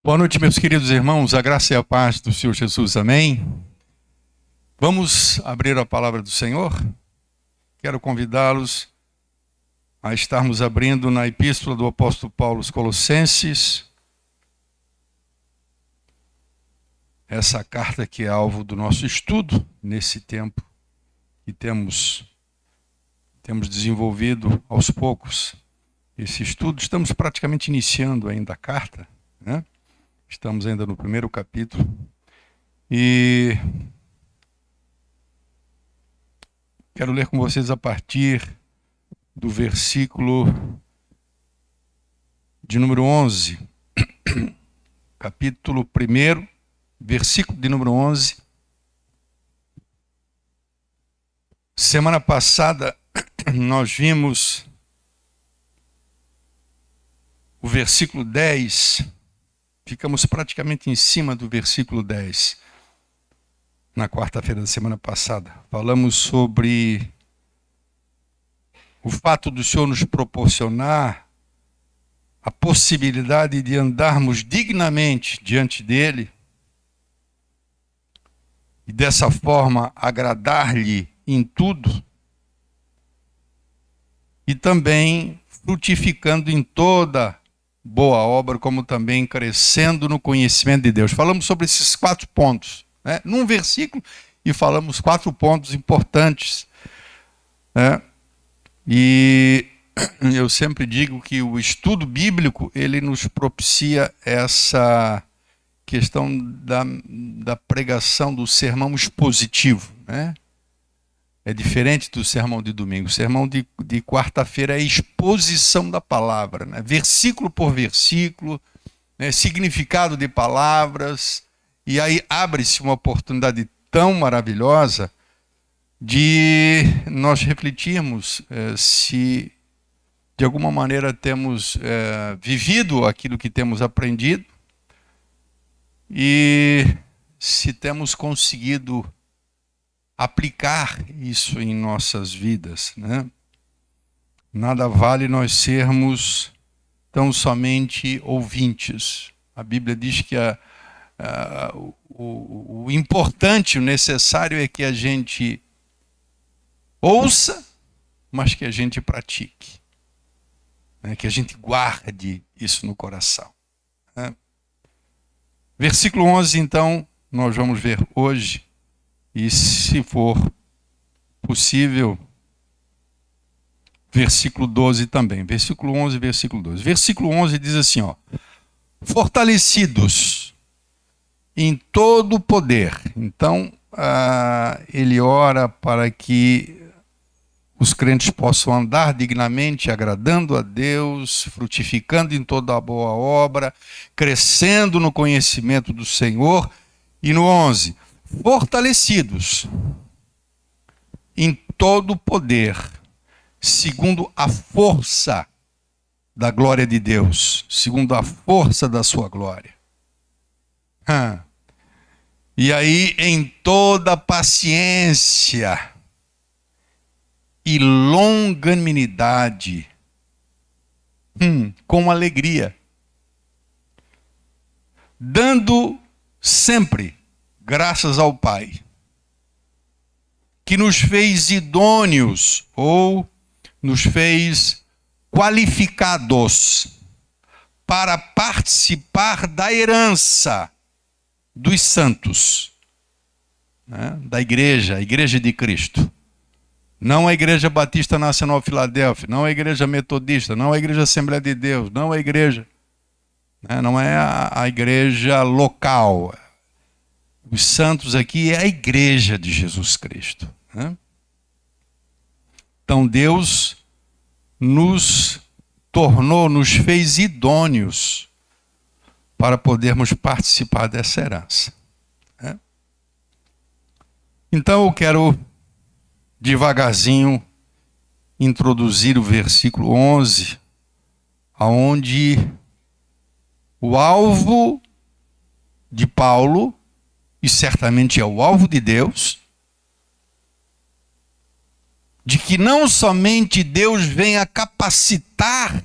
Boa noite, meus queridos irmãos, a graça e a paz do Senhor Jesus, amém? Vamos abrir a palavra do Senhor? Quero convidá-los a estarmos abrindo na epístola do apóstolo Paulo aos Colossenses, essa carta que é alvo do nosso estudo nesse tempo que temos desenvolvido aos poucos esse estudo. Estamos praticamente iniciando ainda a carta, né? Estamos ainda no primeiro capítulo e quero ler com vocês a partir do versículo de número 11, capítulo 1, versículo de número 11. Semana passada nós vimos o versículo 10. Ficamos praticamente em cima do versículo 10. Na quarta-feira da semana passada. Falamos sobre o fato do Senhor nos proporcionar a possibilidade de andarmos dignamente diante dEle e dessa forma agradar-lhe em tudo e também frutificando em toda boa obra, como também crescendo no conhecimento de Deus. Falamos sobre esses 4 pontos, né, num versículo, e falamos 4 pontos importantes, né? E eu sempre digo que o estudo bíblico, ele nos propicia essa questão da pregação do sermão expositivo, né? É diferente do sermão de domingo. O sermão de quarta-feira é a exposição da palavra, né? Versículo por versículo, né? Significado de palavras. E aí abre-se uma oportunidade tão maravilhosa de nós refletirmos se de alguma maneira temos vivido aquilo que temos aprendido e se temos conseguido aplicar isso em nossas vidas, né? Nada vale nós sermos tão somente ouvintes. A Bíblia diz que o importante, o necessário é que a gente ouça, mas que a gente pratique, né? Que a gente guarde isso no coração, né? Versículo 11, então, nós vamos ver hoje. E se for possível, versículo 12 também. Versículo 11, versículo 12. Versículo 11 diz assim, ó: fortalecidos em todo o poder. Então, ele ora para que os crentes possam andar dignamente, agradando a Deus, frutificando em toda a boa obra, crescendo no conhecimento do Senhor. E no 11, fortalecidos em todo o poder, segundo a força da glória de Deus, segundo a força da sua glória. E aí, em toda paciência e longanimidade, com alegria, dando sempre graças ao Pai, que nos fez idôneos ou nos fez qualificados para participar da herança dos santos, né? Da igreja, a igreja de Cristo. Não a Igreja Batista Nacional Filadélfia, não a Igreja Metodista, não a Igreja Assembleia de Deus, não a igreja, né? Não é a igreja local. Os santos aqui é a igreja de Jesus Cristo, né? Então Deus nos fez idôneos para podermos participar dessa herança, né? Então eu quero devagarzinho introduzir o versículo 11, aonde o alvo de Paulo, e certamente é o alvo de Deus, de que não somente Deus venha capacitar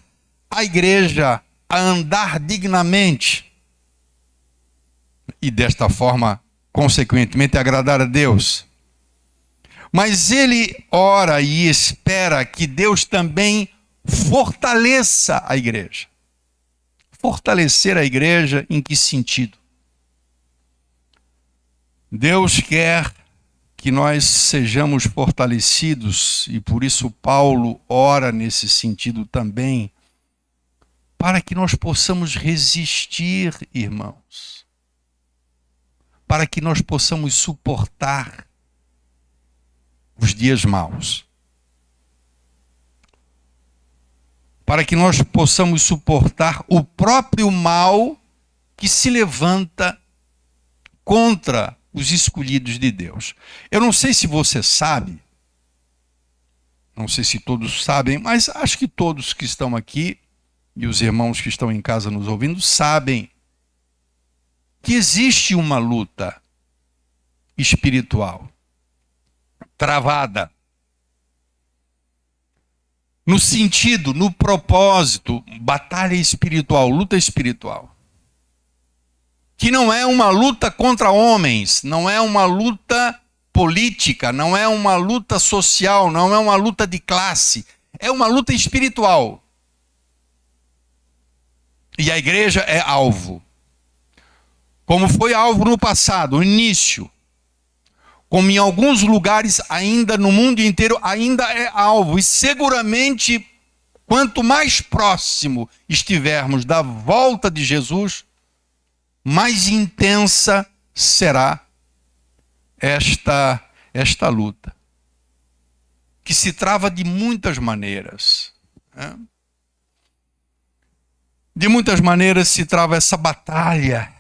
a igreja a andar dignamente, e desta forma, consequentemente, agradar a Deus. Mas ele ora e espera que Deus também fortaleça a igreja. Fortalecer a igreja em que sentido? Deus quer que nós sejamos fortalecidos, e por isso Paulo ora nesse sentido também, para que nós possamos resistir, irmãos, para que nós possamos suportar os dias maus, para que nós possamos suportar o próprio mal que se levanta contra os escolhidos de Deus. Eu não sei se você sabe, não sei se todos sabem, mas acho que todos que estão aqui e os irmãos que estão em casa nos ouvindo sabem que existe uma luta espiritual travada no sentido, no propósito, batalha espiritual, luta espiritual, que não é uma luta contra homens, não é uma luta política, não é uma luta social, não é uma luta de classe, é uma luta espiritual. E a igreja é alvo. Como foi alvo no passado, no início, como em alguns lugares ainda no mundo inteiro ainda é alvo. E seguramente, quanto mais próximo estivermos da volta de Jesus, mais intensa será esta luta, que se trava de muitas maneiras. Né? De muitas maneiras se trava essa batalha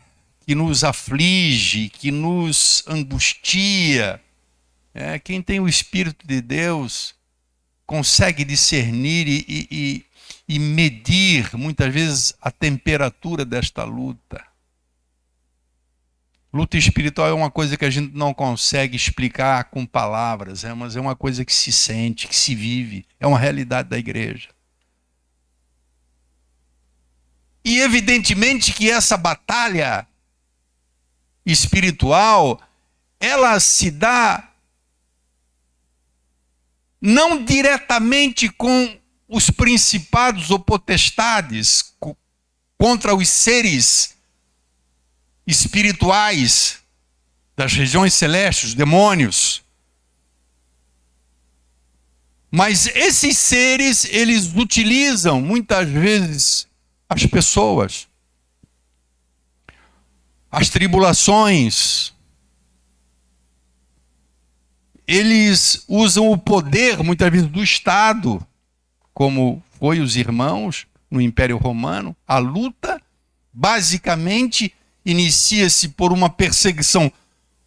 que nos aflige, que nos angustia. Quem tem o Espírito de Deus consegue discernir e medir, muitas vezes, a temperatura desta luta. Luta espiritual é uma coisa que a gente não consegue explicar com palavras, mas é uma coisa que se sente, que se vive, é uma realidade da igreja. E evidentemente que essa batalha espiritual, ela se dá não diretamente com os principados ou potestades, contra os seres espirituais das regiões celestes, os demônios. Mas esses seres, eles utilizam muitas vezes as pessoas, as tribulações. Eles usam o poder, muitas vezes, do Estado, como foi os irmãos no Império Romano. A luta, basicamente, inicia-se por uma perseguição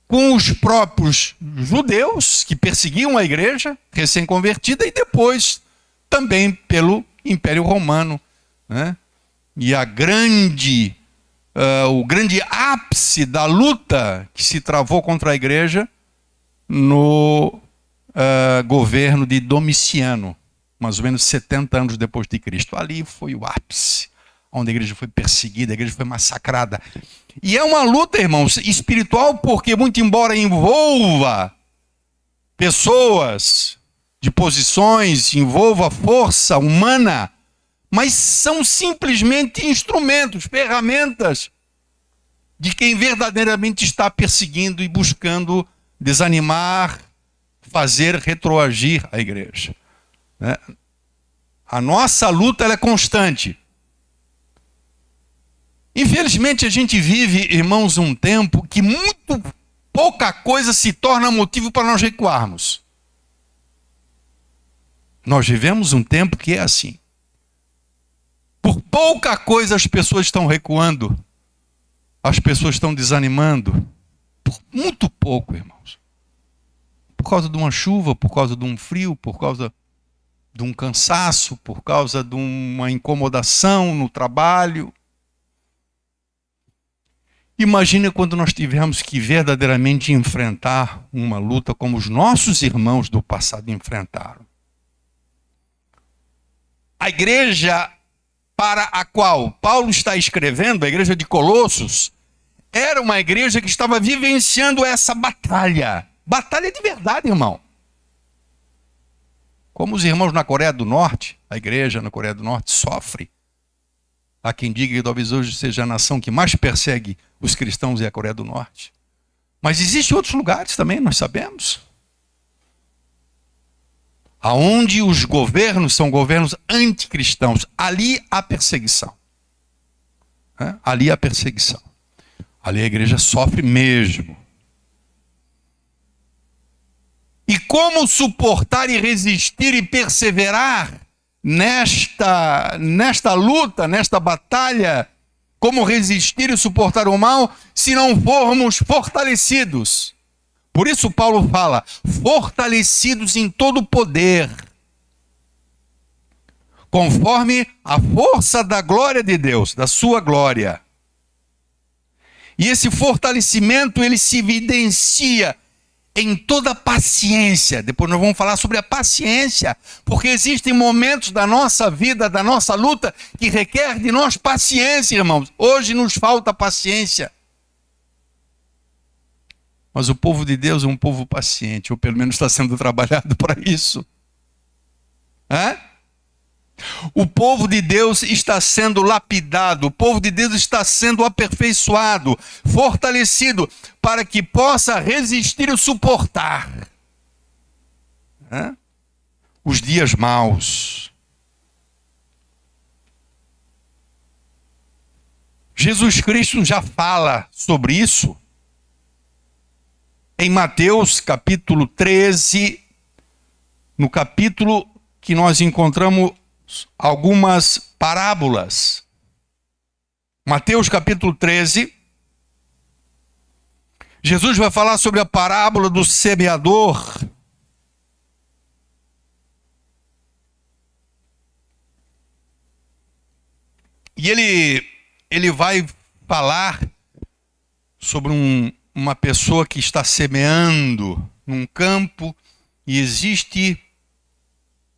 com os próprios judeus, que perseguiam a igreja recém-convertida, e depois também pelo Império Romano, né? E o grande ápice da luta que se travou contra a igreja no governo de Domiciano, mais ou menos 70 anos depois de Cristo. Ali foi o ápice, onde a igreja foi perseguida, a igreja foi massacrada. E é uma luta, irmãos, espiritual, porque muito embora envolva pessoas de posições, envolva força humana, mas são simplesmente instrumentos, ferramentas de quem verdadeiramente está perseguindo e buscando desanimar, fazer retroagir a igreja. Né? A nossa luta ela é constante. Infelizmente a gente vive, irmãos, um tempo que muito pouca coisa se torna motivo para nós recuarmos. Nós vivemos um tempo que é assim. Por pouca coisa as pessoas estão recuando. As pessoas estão desanimando. Por muito pouco, irmãos. Por causa de uma chuva, por causa de um frio, por causa de um cansaço, por causa de uma incomodação no trabalho. Imagina quando nós tivermos que verdadeiramente enfrentar uma luta como os nossos irmãos do passado enfrentaram. A igreja para a qual Paulo está escrevendo, a igreja de Colossos, era uma igreja que estava vivenciando essa batalha. Batalha de verdade, irmão. Como os irmãos na Coreia do Norte, a igreja na Coreia do Norte sofre. Há quem diga que talvez hoje seja a nação que mais persegue os cristãos é a Coreia do Norte. Mas existem outros lugares também, nós sabemos. Aonde os governos são governos anticristãos, ali há perseguição. Ali há perseguição. Ali a igreja sofre mesmo. E como suportar e resistir e perseverar nesta luta, nesta batalha? Como resistir e suportar o mal se não formos fortalecidos? Por isso Paulo fala, fortalecidos em todo o poder, conforme a força da glória de Deus, da sua glória. E esse fortalecimento, ele se evidencia em toda paciência. Depois nós vamos falar sobre a paciência, porque existem momentos da nossa vida, da nossa luta, que requer de nós paciência, irmãos. Hoje nos falta paciência. Mas o povo de Deus é um povo paciente, ou pelo menos está sendo trabalhado para isso. O povo de Deus está sendo lapidado, o povo de Deus está sendo aperfeiçoado, fortalecido, para que possa resistir e suportar os dias maus. Jesus Cristo já fala sobre isso em Mateus capítulo 13, no capítulo que nós encontramos algumas parábolas. Mateus capítulo 13, Jesus vai falar sobre a parábola do semeador. E ele vai falar sobre uma pessoa que está semeando num campo e existe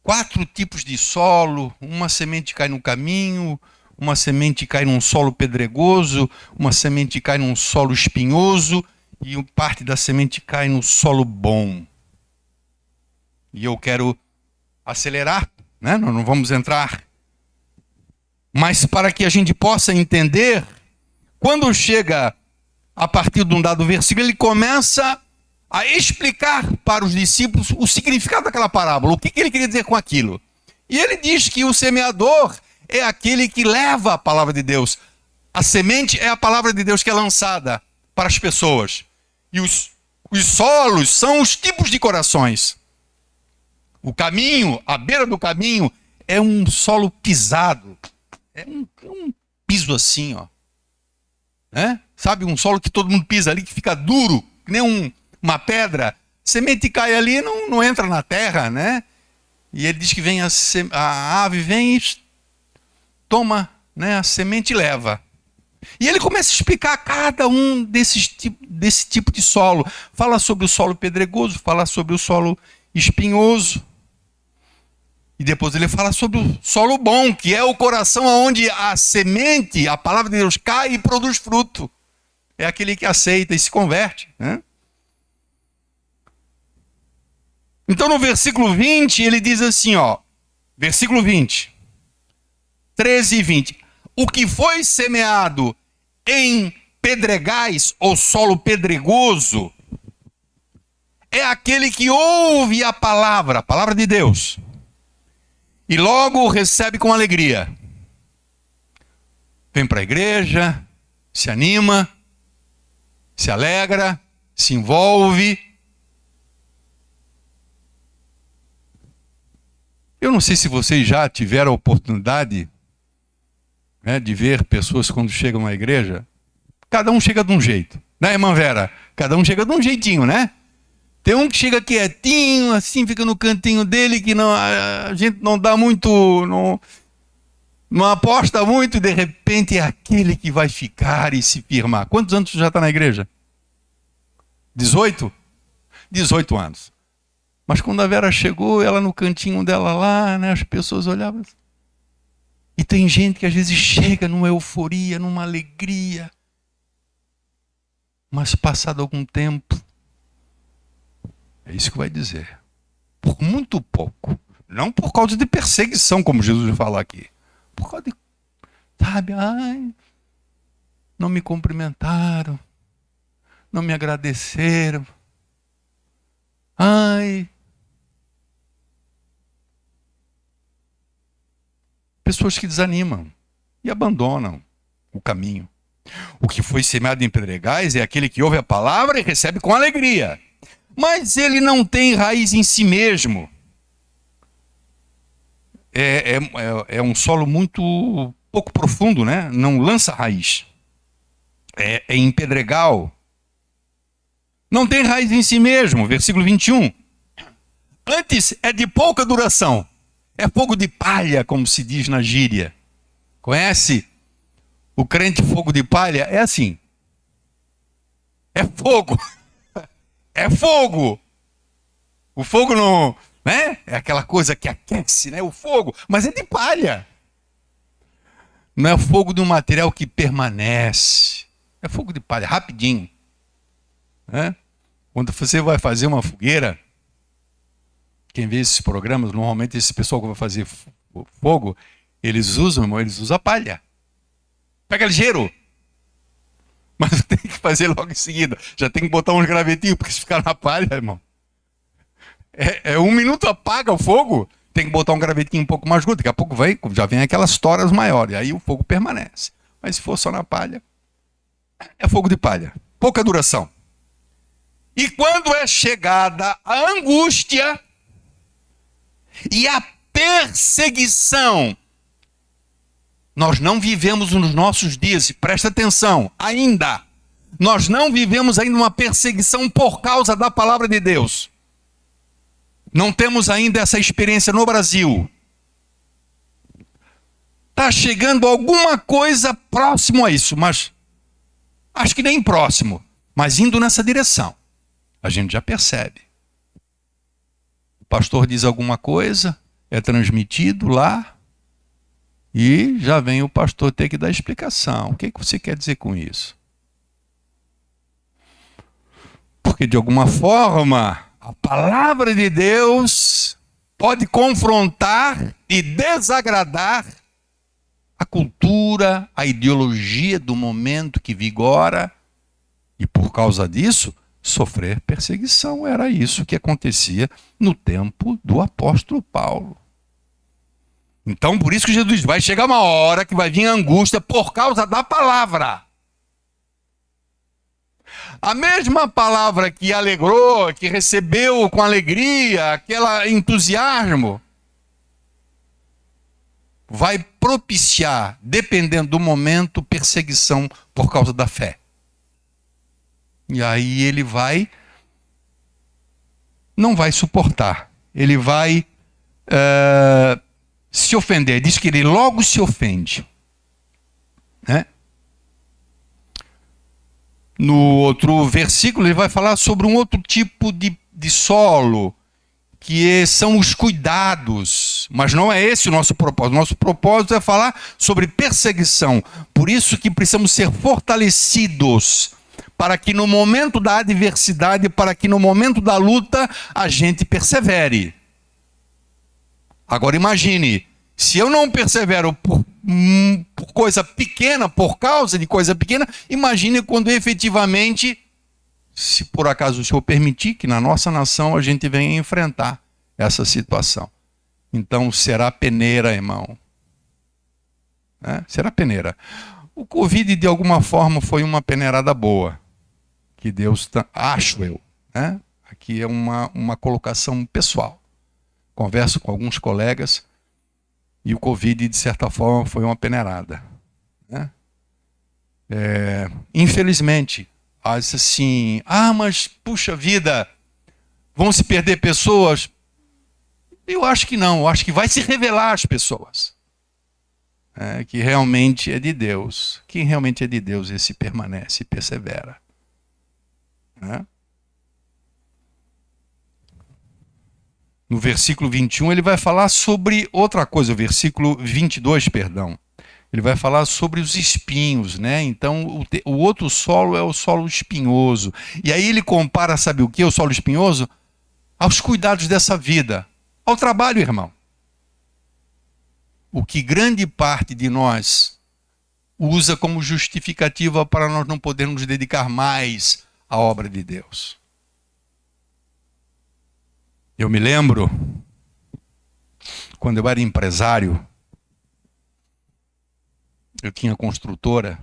4 tipos de solo. Uma semente cai no caminho, uma semente cai num solo pedregoso, uma semente cai num solo espinhoso e parte da semente cai no solo bom. E eu quero acelerar, Nós não vamos entrar. Mas para que a gente possa entender, quando chega a partir de um dado versículo, ele começa a explicar para os discípulos o significado daquela parábola, o que ele queria dizer com aquilo. E ele diz que o semeador é aquele que leva a palavra de Deus. A semente é a palavra de Deus que é lançada para as pessoas. E os solos são os tipos de corações. O caminho, a beira do caminho, é um solo pisado. É um piso assim, ó. Sabe, um solo que todo mundo pisa ali, que fica duro, que nem uma pedra. Semente cai ali e não entra na terra, E ele diz que vem a ave vem e toma, a semente e leva. E ele começa a explicar cada um desse tipo de solo. Fala sobre o solo pedregoso, fala sobre o solo espinhoso. E depois ele fala sobre o solo bom, que é o coração onde a semente, a palavra de Deus, cai e produz fruto. É aquele que aceita e se converte. Então no versículo 20, ele diz assim, versículo 20, 13 e 20. O que foi semeado em pedregais ou solo pedregoso é aquele que ouve a palavra de Deus, e logo recebe com alegria. Vem para a igreja, se anima, se alegra, se envolve. Eu não sei se vocês já tiveram a oportunidade de ver pessoas quando chegam à igreja. Cada um chega de um jeito, irmã Vera? Cada um chega de um jeitinho, Tem um que chega quietinho, assim, fica no cantinho dele, que a gente não dá muito, não aposta muito, e de repente é aquele que vai ficar e se firmar. Quantos anos você já está na igreja? 18? 18 anos. Mas quando a Vera chegou, ela no cantinho dela lá, as pessoas olhavam. E tem gente que às vezes chega numa euforia, numa alegria. Mas passado algum tempo, é isso que vai dizer, por muito pouco, não por causa de perseguição, como Jesus vai falar aqui, por causa de, sabe, ai, não me cumprimentaram, não me agradeceram, ai, pessoas que desanimam e abandonam o caminho. O que foi semeado em pedregais é aquele que ouve a palavra e recebe com alegria, mas ele não tem raiz em si mesmo. É um solo muito pouco profundo, né? Não lança raiz. É em pedregal. Não tem raiz em si mesmo. Versículo 21. Antes é de pouca duração. É fogo de palha, como se diz na gíria. Conhece o crente fogo de palha? É assim. É fogo. É fogo. O fogo não, né? É aquela coisa que aquece, né? O fogo, mas é de palha. Não é fogo de um material que permanece. É fogo de palha, rapidinho. Né? Quando você vai fazer uma fogueira, quem vê esses programas, normalmente esse pessoal que vai fazer fogo, eles usam a palha. Pega ligeiro. Mas tem que fazer logo em seguida. Já tem que botar uns gravetinhos, porque se ficar na palha, irmão. Um minuto apaga o fogo, tem que botar um gravetinho um pouco mais curto. Daqui a pouco já vem aquelas toras maiores, aí o fogo permanece. Mas se for só na palha, é fogo de palha. Pouca duração. E quando é chegada a angústia e a perseguição, nós não vivemos nos nossos dias, e presta atenção, ainda, nós não vivemos ainda uma perseguição por causa da palavra de Deus. Não temos ainda essa experiência no Brasil. Está chegando alguma coisa próximo a isso, mas acho que nem próximo, mas indo nessa direção. A gente já percebe. O pastor diz alguma coisa, é transmitido lá, e já vem o pastor ter que dar explicação. O que você quer dizer com isso? Porque de alguma forma, a palavra de Deus pode confrontar e desagradar a cultura, a ideologia do momento que vigora, e por causa disso, sofrer perseguição. Era isso que acontecia no tempo do apóstolo Paulo. Então, por isso que Jesus diz, vai chegar uma hora que vai vir a angústia por causa da palavra. A mesma palavra que alegrou, que recebeu com alegria, aquele entusiasmo, vai propiciar, dependendo do momento, perseguição por causa da fé. E aí ele não vai suportar. Ele vai se ofender. Diz que ele logo se ofende. Né? No outro versículo, ele vai falar sobre um outro tipo de solo, que são os cuidados. Mas não é esse o nosso propósito. Nosso propósito é falar sobre perseguição. Por isso que precisamos ser fortalecidos, para que no momento da adversidade, para que no momento da luta, a gente persevere. Agora imagine, se eu não persevero por coisa pequena, por causa de coisa pequena, imagine quando efetivamente, se por acaso o Senhor permitir, que na nossa nação a gente venha enfrentar essa situação. Então será peneira, irmão. Será peneira. O Covid, de alguma forma, foi uma peneirada boa, que Deus, acho eu, né? Aqui é uma colocação pessoal. Converso com alguns colegas e o Covid, de certa forma, foi uma peneirada. Né? Infelizmente, assim, mas puxa vida, vão se perder pessoas? Eu acho que não, eu acho que vai se revelar as pessoas. Que realmente é de Deus. Quem realmente é de Deus, esse permanece e persevera. Né? No versículo 21, ele vai falar sobre outra coisa, o versículo 22, perdão. Ele vai falar sobre os espinhos, né? Então, o outro solo é o solo espinhoso. E aí ele compara, sabe o que? O solo espinhoso aos cuidados dessa vida, ao trabalho, irmão. O que grande parte de nós usa como justificativa para nós não podermos nos dedicar mais à obra de Deus. Eu me lembro, quando eu era empresário, eu tinha construtora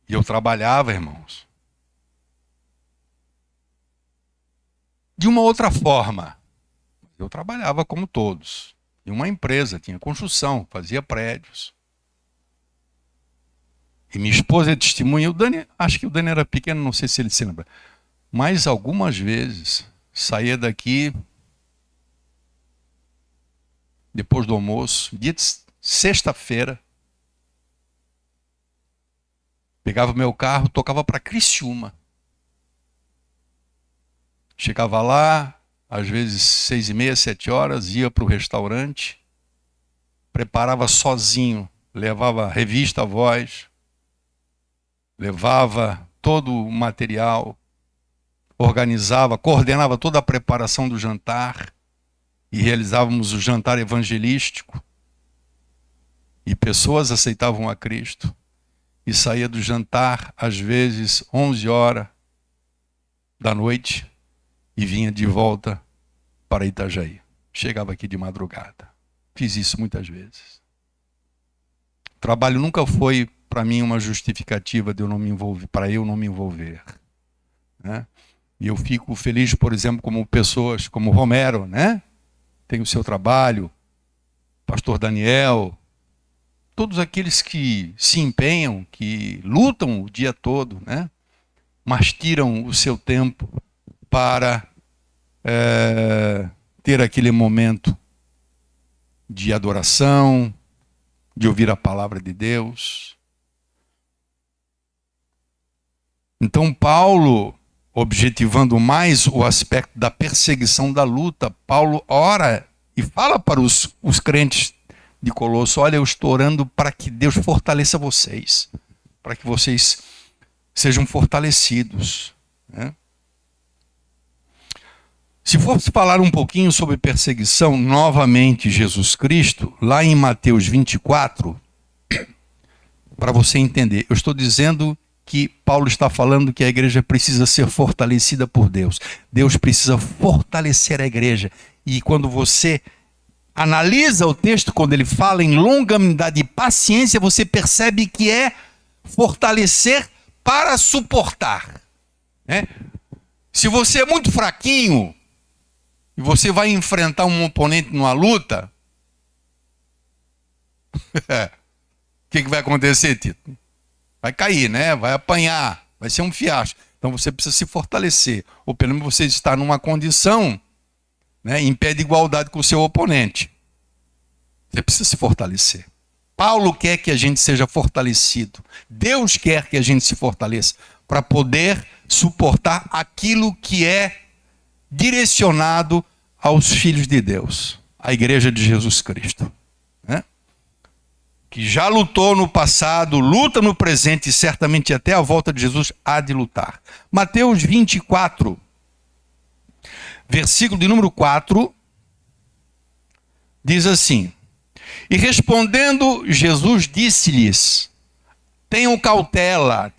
e eu trabalhava, irmãos, de uma outra forma. Eu trabalhava como todos. Em uma empresa, tinha construção, fazia prédios. E minha esposa é testemunha. O Dani, acho que o Dani era pequeno, não sei se ele se lembra. Mas algumas vezes saía daqui depois do almoço, dia de sexta-feira, pegava meu carro, tocava para Criciúma. Chegava lá, às vezes 6h30, 7h, ia para o restaurante, preparava sozinho, levava a revista Voz, levava todo o material, organizava, coordenava toda a preparação do jantar e realizávamos o jantar evangelístico. E pessoas aceitavam a Cristo. E saía do jantar, às vezes, 11h da noite e vinha de volta para Itajaí. Chegava aqui de madrugada. Fiz isso muitas vezes. O trabalho nunca foi, para mim, uma justificativa de eu não me envolver, para eu não me envolver. Né? E eu fico feliz, por exemplo, como pessoas como Romero, né? Tem o seu trabalho, pastor Daniel, todos aqueles que se empenham, que lutam o dia todo, né? Mas tiram o seu tempo para ter aquele momento de adoração, de ouvir a palavra de Deus. Então Paulo, objetivando mais o aspecto da perseguição, da luta, Paulo ora e fala para os crentes de Colosso: olha, eu estou orando para que Deus fortaleça vocês, para que vocês sejam fortalecidos. Né? Se fosse falar um pouquinho sobre perseguição, novamente Jesus Cristo, lá em Mateus 24, para você entender, eu estou dizendo que Paulo está falando que a igreja precisa ser fortalecida por Deus. Deus precisa fortalecer a igreja. E quando você analisa o texto, quando ele fala em longanimidade e paciência, você percebe que é fortalecer para suportar. Né? Se você é muito fraquinho e você vai enfrentar um oponente numa luta, o que vai acontecer, Tito? Vai cair, né? Vai apanhar, vai ser um fiasco. Então você precisa se fortalecer, ou pelo menos você está numa condição, né, em pé de igualdade com o seu oponente. Você precisa se fortalecer. Paulo quer que a gente seja fortalecido. Deus quer que a gente se fortaleça para poder suportar aquilo que é direcionado aos filhos de Deus, a igreja de Jesus Cristo. Né? Que já lutou no passado, luta no presente e certamente até a volta de Jesus há de lutar. Mateus 24, versículo de número 4, diz assim: e respondendo Jesus disse-lhes: tenham cautela,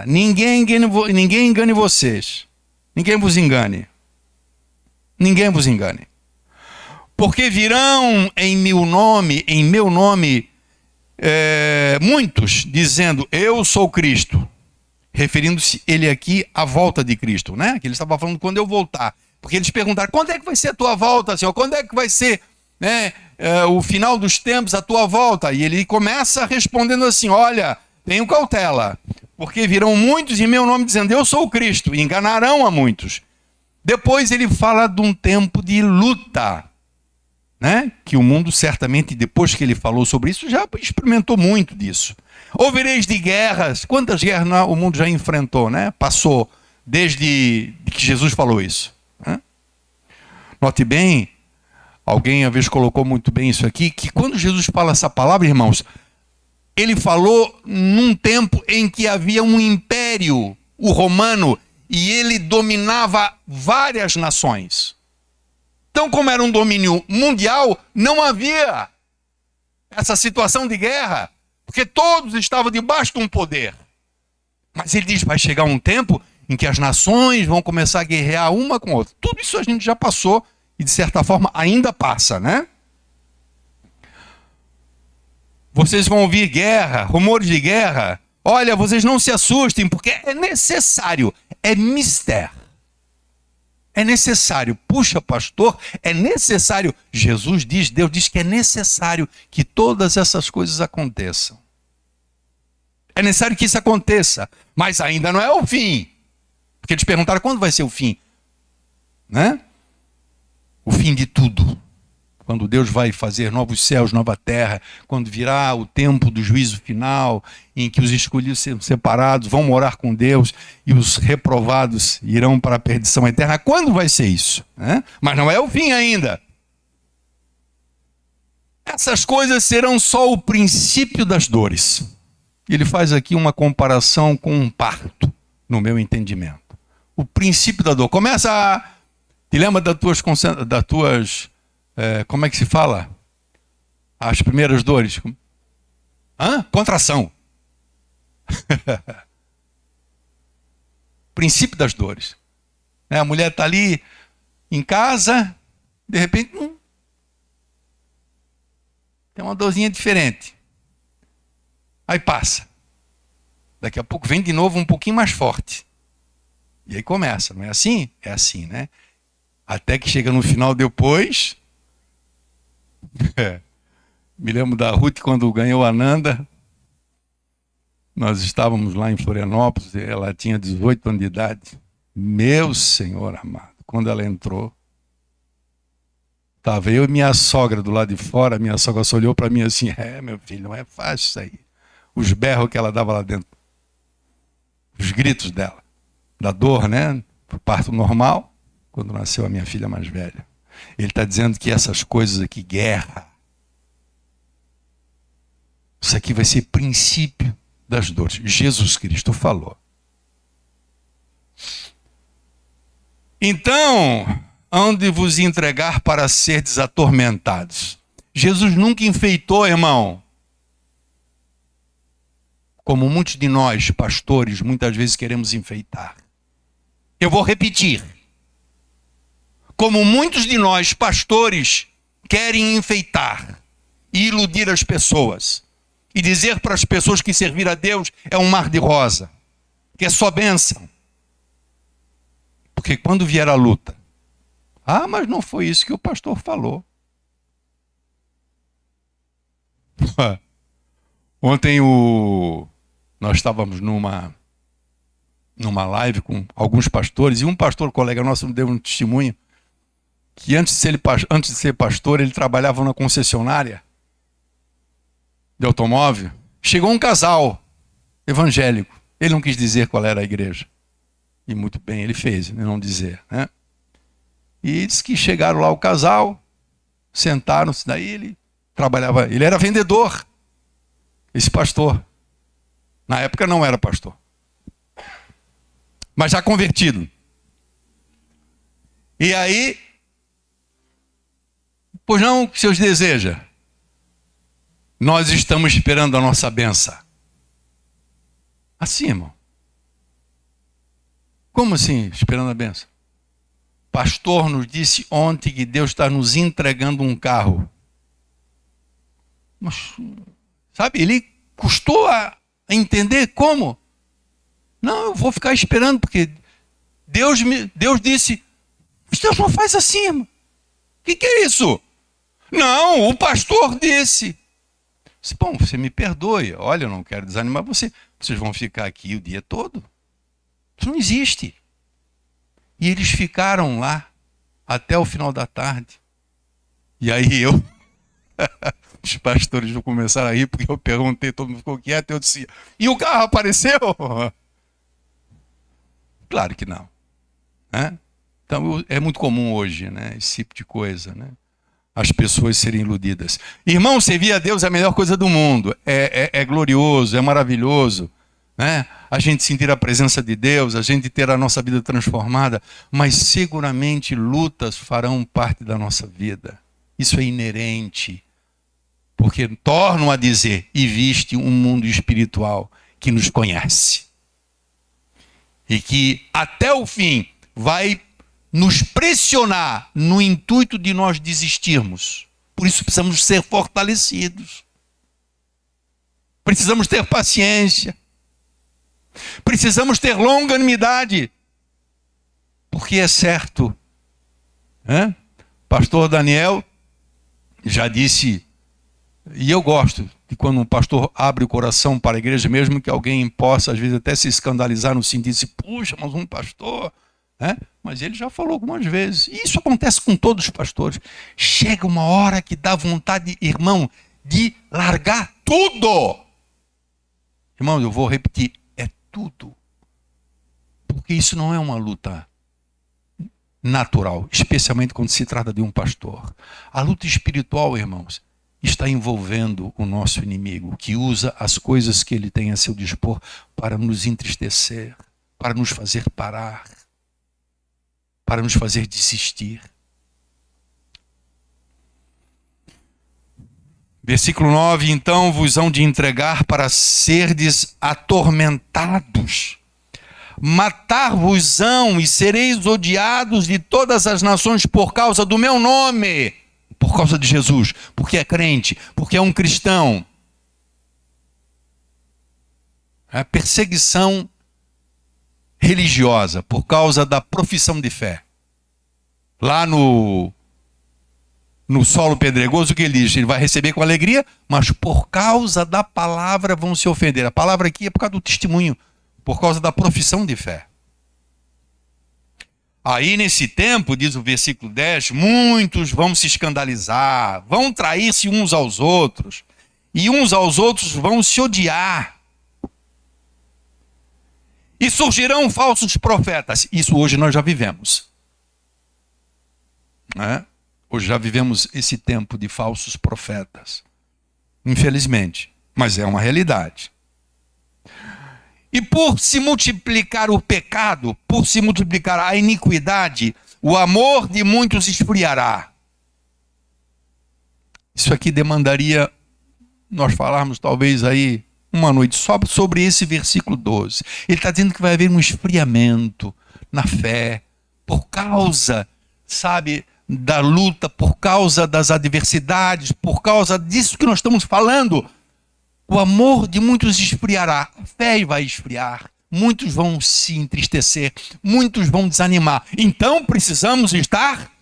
ninguém engane vocês, ninguém vos engane, porque virão em meu nome, muitos dizendo: eu sou Cristo, referindo-se ele aqui à volta de Cristo, né? Que ele estava falando quando eu voltar, porque eles perguntaram: quando é que vai ser a tua volta, Senhor? Quando é que vai ser, né, o final dos tempos, a tua volta? E ele começa respondendo assim: olha, tenham cautela, porque virão muitos em meu nome dizendo: eu sou o Cristo, e enganarão a muitos. Depois ele fala de um tempo de luta, né? Que o mundo certamente, depois que ele falou sobre isso, já experimentou muito disso. Ouvireis de guerras. Quantas guerras o mundo já enfrentou, né? Passou desde que Jesus falou isso. Né? Note bem, Alguém uma vez colocou muito bem isso aqui, que quando Jesus fala essa palavra, irmãos, ele falou num tempo em que havia um império, o romano, e ele dominava várias nações. Então, como era um domínio mundial, não havia essa situação de guerra, porque todos estavam debaixo de um poder. Mas ele diz, vai chegar um tempo em que as nações vão começar a guerrear uma com a outra. Tudo isso a gente já passou e, de certa forma, ainda passa, né? Vocês vão ouvir guerra, rumores de guerra. Olha, vocês não se assustem, porque é necessário, é mistério. É necessário. Puxa, pastor, é necessário. Jesus diz, Deus diz que é necessário que todas essas coisas aconteçam. É necessário que isso aconteça, mas ainda não é o fim. Porque eles perguntaram quando vai ser o fim, né? O fim de tudo. Quando Deus vai fazer novos céus, nova terra, quando virá o tempo do juízo final, em que os escolhidos serão separados, vão morar com Deus e os reprovados irão para a perdição eterna. Quando vai ser isso? Né? Mas não é o fim ainda. Essas coisas serão só o princípio das dores. Ele faz aqui uma comparação com um parto, no meu entendimento. O princípio da dor. Começa a... Te lembra das tuas como é que se fala? As primeiras dores. Contração. Princípio das dores. A mulher está ali em casa, de repente, tem uma dorzinha diferente. Aí passa. Daqui a pouco vem de novo um pouquinho mais forte. E aí começa, não é assim? É assim, né? Até que chega no final depois... Me lembro da Ruth quando ganhou a Nanda. Nós estávamos lá em Florianópolis, ela tinha 18 anos de idade. Meu Senhor amado, quando ela entrou, estava eu e minha sogra do lado de fora. Minha sogra só olhou para mim assim, meu filho, não é fácil isso aí. Os berros que ela dava lá dentro, os gritos dela, da dor, né? Parto normal, quando nasceu a minha filha mais velha. Ele está dizendo que essas coisas aqui, guerra, isso aqui vai ser princípio das dores. Jesus Cristo falou. Então, hão de vos entregar para serdes atormentados. Jesus nunca enfeitou, irmão. Como muitos de nós, pastores, muitas vezes queremos enfeitar. Eu vou repetir. Como muitos de nós, pastores, querem enfeitar e iludir as pessoas. E dizer para as pessoas que servir a Deus é um mar de rosa. Que é só bênção. Porque quando vier a luta, mas não foi isso que o pastor falou. Ontem nós estávamos numa live com alguns pastores, e um pastor, colega nosso, me deu um testemunho, que antes de ser pastor, ele trabalhava na concessionária de automóvel. Chegou um casal evangélico. Ele não quis dizer qual era a igreja. E muito bem, ele fez, não dizer, né? E disse que chegaram lá o casal, sentaram-se, daí ele trabalhava, ele era vendedor, esse pastor. Na época não era pastor, mas já convertido. E aí, pois não, o que Deus deseja? Nós estamos esperando a nossa bênção. Assim, irmão. Como assim, esperando a bênção? Pastor nos disse ontem que Deus está nos entregando um carro. Mas, sabe, ele custou a entender como. Não, eu vou ficar esperando, porque Deus disse, Deus não faz assim, irmão. O que é isso? Não, o pastor disse. Bom, você me perdoe, olha, eu não quero desanimar você. Vocês vão ficar aqui o dia todo? Isso não existe. E eles ficaram lá até o final da tarde. E aí os pastores vão começar a rir, porque eu perguntei, todo mundo ficou quieto, eu disse, e o carro apareceu? Claro que não. Né? Então é muito comum hoje, né, esse tipo de coisa. Né? as pessoas serem iludidas. Irmão, servir a Deus é a melhor coisa do mundo. É glorioso, é maravilhoso, né? A gente sentir a presença de Deus, a gente ter a nossa vida transformada, mas seguramente lutas farão parte da nossa vida. Isso é inerente, porque tornam a dizer, e viste um mundo espiritual que nos conhece e que até o fim vai nos pressionar no intuito de nós desistirmos. Por isso precisamos ser fortalecidos. Precisamos ter paciência. Precisamos ter longanimidade. Porque é certo, né? Pastor Daniel já disse, e eu gosto de quando um pastor abre o coração para a igreja, mesmo que alguém possa às vezes até se escandalizar no sentido de, puxa, mas um pastor... Mas ele já falou algumas vezes, e isso acontece com todos os pastores. Chega uma hora que dá vontade, irmão, de largar tudo. Irmão, eu vou repetir, é tudo. Porque isso não é uma luta natural, especialmente quando se trata de um pastor. A luta espiritual, irmãos, está envolvendo o nosso inimigo, que usa as coisas que ele tem a seu dispor para nos entristecer, para nos fazer parar, para nos fazer desistir. Versículo 9, então vos hão de entregar para serdes atormentados. Matar-vos-ão e sereis odiados de todas as nações por causa do meu nome. Por causa de Jesus, porque é crente, porque é um cristão. É perseguição religiosa, por causa da profissão de fé. Lá no solo pedregoso, o que ele diz? Ele vai receber com alegria, mas por causa da palavra vão se ofender. A palavra aqui é por causa do testemunho, por causa da profissão de fé. Aí nesse tempo, diz o versículo 10, muitos vão se escandalizar, vão trair-se uns aos outros, e uns aos outros vão se odiar. E surgirão falsos profetas. Isso hoje nós já vivemos. Hoje já vivemos esse tempo de falsos profetas. Infelizmente. Mas é uma realidade. E por se multiplicar o pecado, por se multiplicar a iniquidade, o amor de muitos esfriará. Isso aqui demandaria nós falarmos talvez aí uma noite só sobre esse versículo 12. Ele está dizendo que vai haver um esfriamento na fé, por causa, sabe, da luta, por causa das adversidades, por causa disso que nós estamos falando. O amor de muitos esfriará, a fé vai esfriar, muitos vão se entristecer, muitos vão desanimar. Então precisamos estar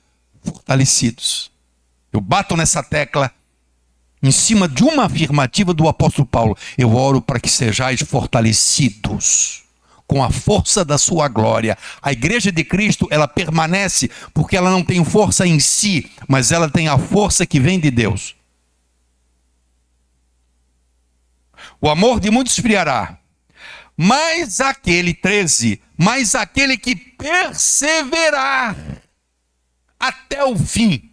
fortalecidos. Eu bato nessa tecla em cima de uma afirmativa do apóstolo Paulo. Eu oro para que sejais fortalecidos com a força da sua glória. A igreja de Cristo, ela permanece porque ela não tem força em si, mas ela tem a força que vem de Deus. O amor de muitos esfriará, mas aquele, 13, mas aquele que perseverar até o fim,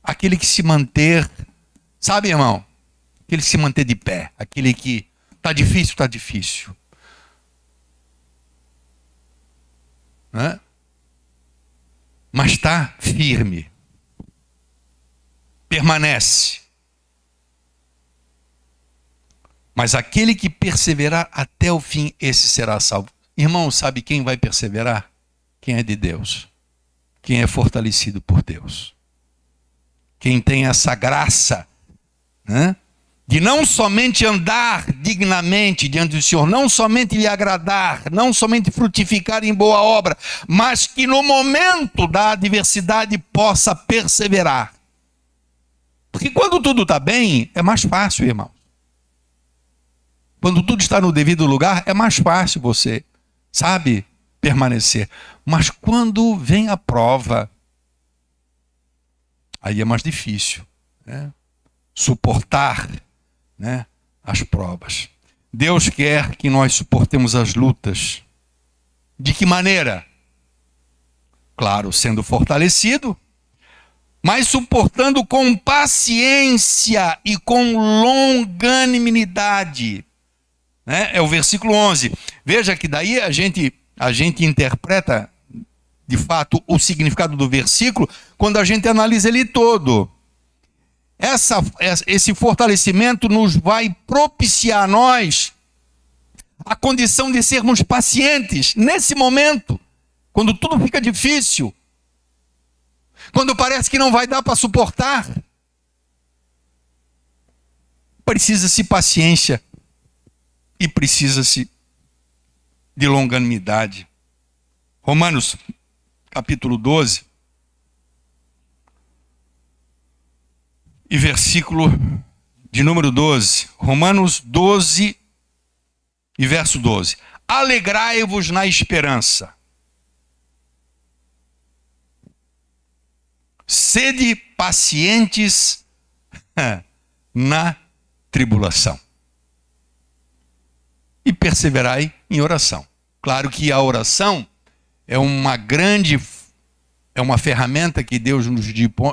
aquele que se manter, sabe, irmão? Aquele que se manter de pé, aquele que está difícil. Mas está firme, permanece. Mas aquele que perseverar até o fim, esse será salvo. Irmão, sabe quem vai perseverar? Quem é de Deus. Quem é fortalecido por Deus. Quem tem essa graça, de não somente andar dignamente diante do Senhor, não somente lhe agradar, não somente frutificar em boa obra, mas que no momento da adversidade possa perseverar. Porque quando tudo está bem, é mais fácil, irmão. Quando tudo está no devido lugar, é mais fácil você, sabe, permanecer. Mas quando vem a prova, aí é mais difícil, suportar, as provas. Deus quer que nós suportemos as lutas. De que maneira? Claro, sendo fortalecido, mas suportando com paciência e com longanimidade. Né? É o versículo 11. Veja que daí a gente interpreta, de fato, o significado do versículo quando a gente analisa ele todo. Esse fortalecimento nos vai propiciar a nós a condição de sermos pacientes nesse momento, quando tudo fica difícil, quando parece que não vai dar para suportar. Precisa-se paciência e precisa-se de longanimidade. Romanos, capítulo 12, e versículo de número 12. Romanos 12 e verso 12. Alegrai-vos na esperança. Sede pacientes na tribulação. E perseverai em oração. Claro que a oração é uma ferramenta que Deus nos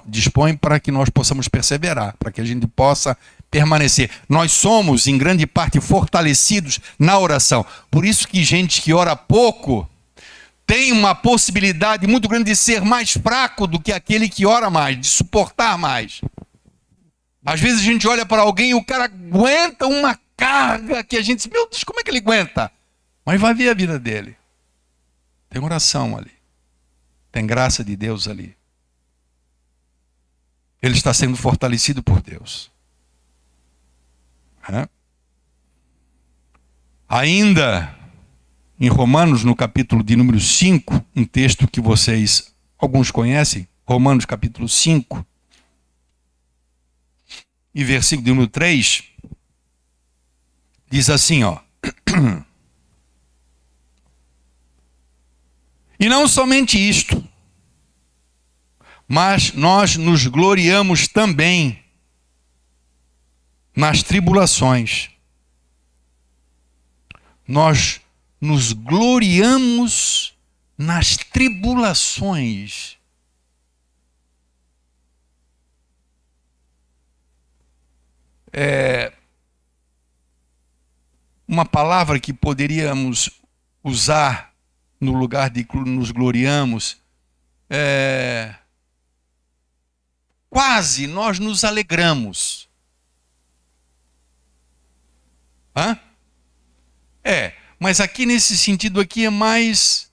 dispõe para que nós possamos perseverar, para que a gente possa permanecer. Nós somos, em grande parte, fortalecidos na oração. Por isso que gente que ora pouco tem uma possibilidade muito grande de ser mais fraco do que aquele que ora mais, de suportar mais. Às vezes a gente olha para alguém e o cara aguenta uma carga que a gente diz, meu Deus, como é que ele aguenta? Mas vai ver a vida dele. Tem oração ali. Tem graça de Deus ali. Ele está sendo fortalecido por Deus. Ainda em Romanos, no capítulo de número 5, um texto que vocês, alguns conhecem, Romanos capítulo 5, e versículo de número 3, diz assim, ó. E não somente isto, mas nós nos gloriamos também nas tribulações. Nós nos gloriamos nas tribulações. Uma palavra que poderíamos usar no lugar de nos gloriamos, quase nós nos alegramos. Mas aqui nesse sentido aqui é mais,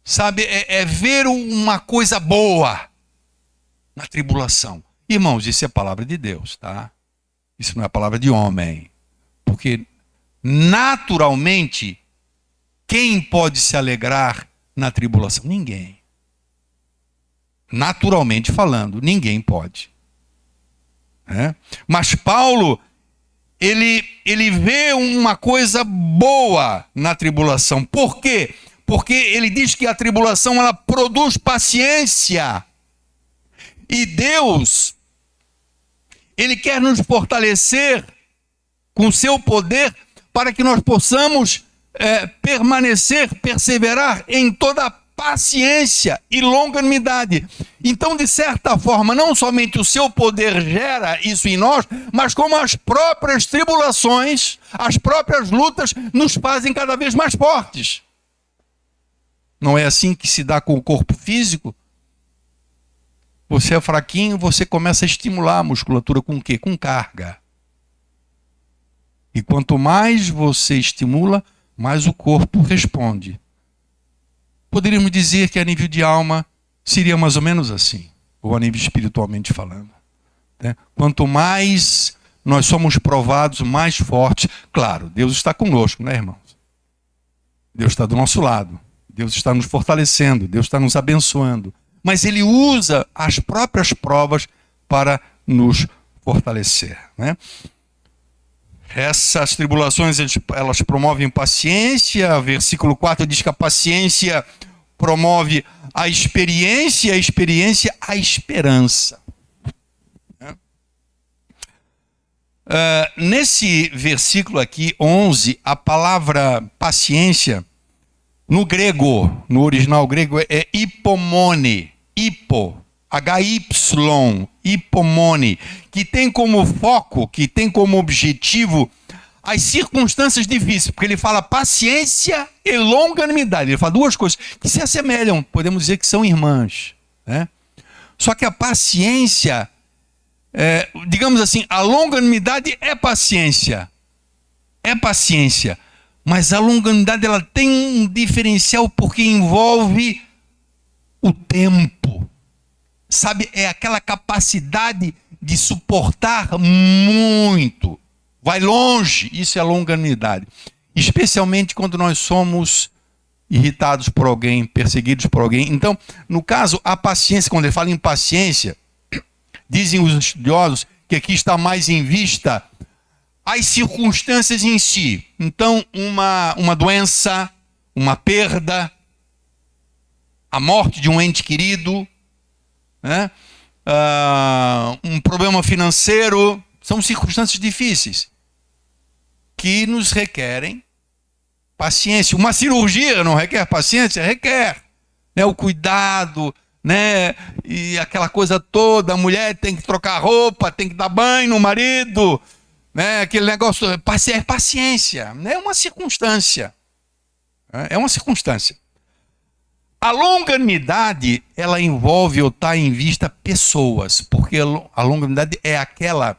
sabe, é ver uma coisa boa na tribulação. Irmãos, isso é a palavra de Deus, tá? Isso não é a palavra de homem. Porque naturalmente, quem pode se alegrar na tribulação? Ninguém. Naturalmente falando, ninguém pode. Mas Paulo, ele vê uma coisa boa na tribulação. Por quê? Porque ele diz que a tribulação ela produz paciência. E Deus, ele quer nos fortalecer com o seu poder para que nós possamos permanecer, perseverar em toda a paciência e longanimidade. Então, de certa forma, não somente o seu poder gera isso em nós, mas como as próprias tribulações, as próprias lutas nos fazem cada vez mais fortes. Não é assim que se dá com o corpo físico? Você é fraquinho, você começa a estimular a musculatura com o quê? Com carga. E quanto mais você estimula, mais o corpo responde. Poderíamos dizer que a nível de alma seria mais ou menos assim, ou a nível espiritualmente falando. Quanto mais nós somos provados, mais fortes. Claro, Deus está conosco, né, irmãos? Deus está do nosso lado. Deus está nos fortalecendo, Deus está nos abençoando. Mas Ele usa as próprias provas para nos fortalecer, né? Essas tribulações, elas promovem paciência. Versículo 4 diz que a paciência promove a experiência a esperança. Nesse versículo aqui, 11, a palavra paciência, no grego, no original grego, é hipomone. Hipo HY, hipomone, que tem como foco, que tem como objetivo as circunstâncias difíceis, porque ele fala paciência e longanimidade. Ele fala duas coisas que se assemelham, podemos dizer que são irmãs, né? Só que a paciência, digamos assim, a longanimidade é paciência, mas a longanimidade ela tem um diferencial porque envolve o tempo, sabe? É aquela capacidade de suportar muito, vai longe, isso é longanimidade. Especialmente quando nós somos irritados por alguém, perseguidos por alguém. Então, no caso, a paciência, quando ele fala em paciência, dizem os estudiosos que aqui está mais em vista as circunstâncias em si. Então, uma doença, uma perda, a morte de um ente querido, né? Um problema financeiro, são circunstâncias difíceis que nos requerem paciência. Uma cirurgia não requer paciência? Requer, né? O cuidado, né? E aquela coisa toda, a mulher tem que trocar roupa, tem que dar banho no marido, né? Aquele negócio, paciência, é uma circunstância. É uma circunstância. A longanimidade, ela envolve ou está em vista pessoas, porque a longanimidade é aquela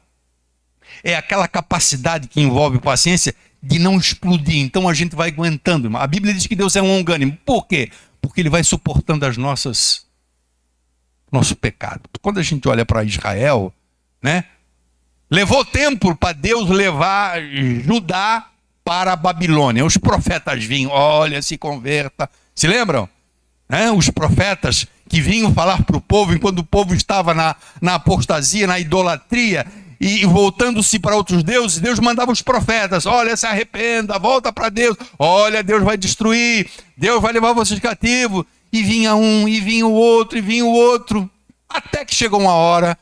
capacidade que envolve paciência de não explodir. Então a gente vai aguentando. A Bíblia diz que Deus é longânimo. Por quê? Porque ele vai suportando nosso pecado. Quando a gente olha para Israel, né? Levou tempo para Deus levar Judá para a Babilônia. Os profetas vinham, olha, se converta. Se lembram? Os profetas que vinham falar para o povo enquanto o povo estava na apostasia, na idolatria, e voltando-se para outros deuses, Deus mandava os profetas, olha, se arrependa, volta para Deus, olha, Deus vai destruir, Deus vai levar vocês cativos, e vinha um, e vinha o outro, até que chegou uma hora,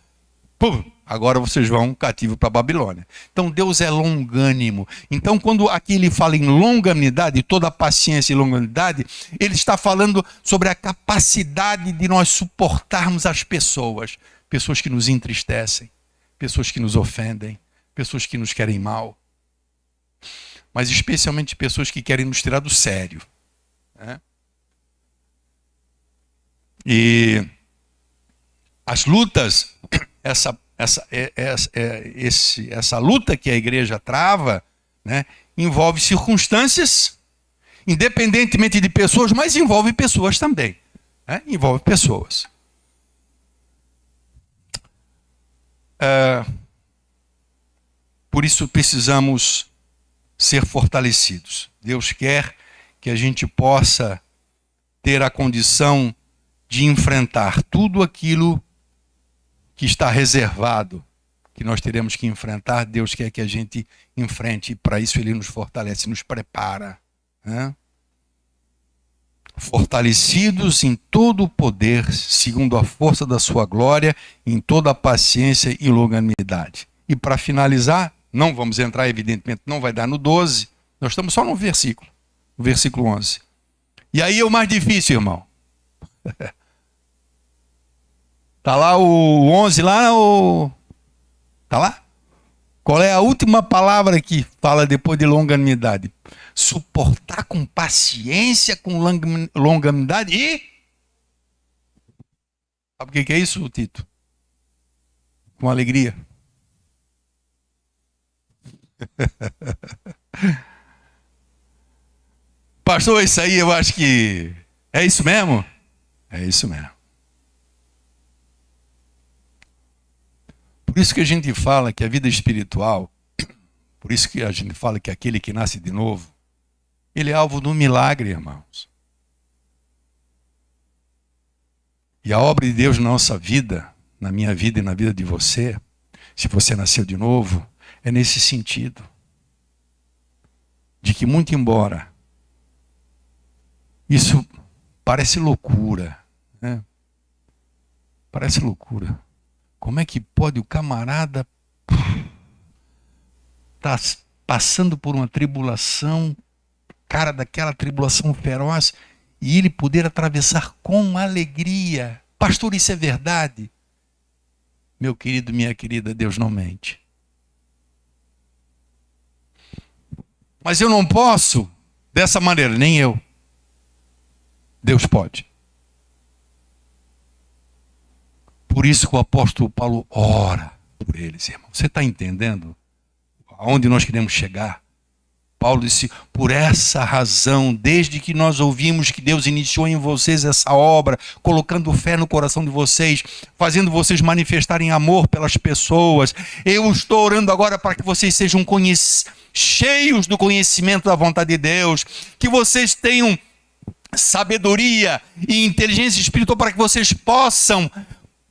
pum, agora vocês vão cativo para a Babilônia. Então Deus é longânimo. Então quando aqui ele fala em longanimidade, toda a paciência e longanimidade, ele está falando sobre a capacidade de nós suportarmos as pessoas que nos entristecem, pessoas que nos ofendem, pessoas que nos querem mal, mas especialmente pessoas que querem nos tirar do sério, né? E as lutas, essa luta que a igreja trava, né, envolve circunstâncias, independentemente de pessoas, mas envolve pessoas também, né? Envolve pessoas. Por isso precisamos ser fortalecidos. Deus quer que a gente possa ter a condição de enfrentar tudo aquilo que está reservado, que nós teremos que enfrentar. Deus quer que a gente enfrente, e para isso Ele nos fortalece, nos prepara, né? Fortalecidos em todo o poder, segundo a força da sua glória, em toda a paciência e longanimidade. E para finalizar, não vamos entrar, evidentemente, não vai dar no 12, nós estamos só no versículo 11. E aí é o mais difícil, irmão. Está lá o 11, está lá? Qual é a última palavra que fala depois de longanimidade? Suportar com paciência, com longanimidade e... Sabe o que é isso, Tito? Com alegria. Pastor, isso aí eu acho que... É isso mesmo? É isso mesmo. Por isso que a gente fala que a vida espiritual, por isso que a gente fala que aquele que nasce de novo, ele é alvo de um milagre, irmãos. E a obra de Deus na nossa vida, na minha vida e na vida de você, se você nasceu de novo, é nesse sentido. De que muito embora isso parece loucura, né? Parece loucura. Como é que pode o camarada estar passando por uma tribulação, cara, daquela tribulação feroz, e ele poder atravessar com alegria? Pastor, isso é verdade? Meu querido, minha querida, Deus não mente. Mas eu não posso dessa maneira, nem eu. Deus pode. Por isso que o apóstolo Paulo ora por eles, irmão. Você está entendendo aonde nós queremos chegar? Paulo disse, por essa razão, desde que nós ouvimos que Deus iniciou em vocês essa obra, colocando fé no coração de vocês, fazendo vocês manifestarem amor pelas pessoas, eu estou orando agora para que vocês sejam cheios do conhecimento da vontade de Deus, que vocês tenham sabedoria e inteligência espiritual para que vocês possam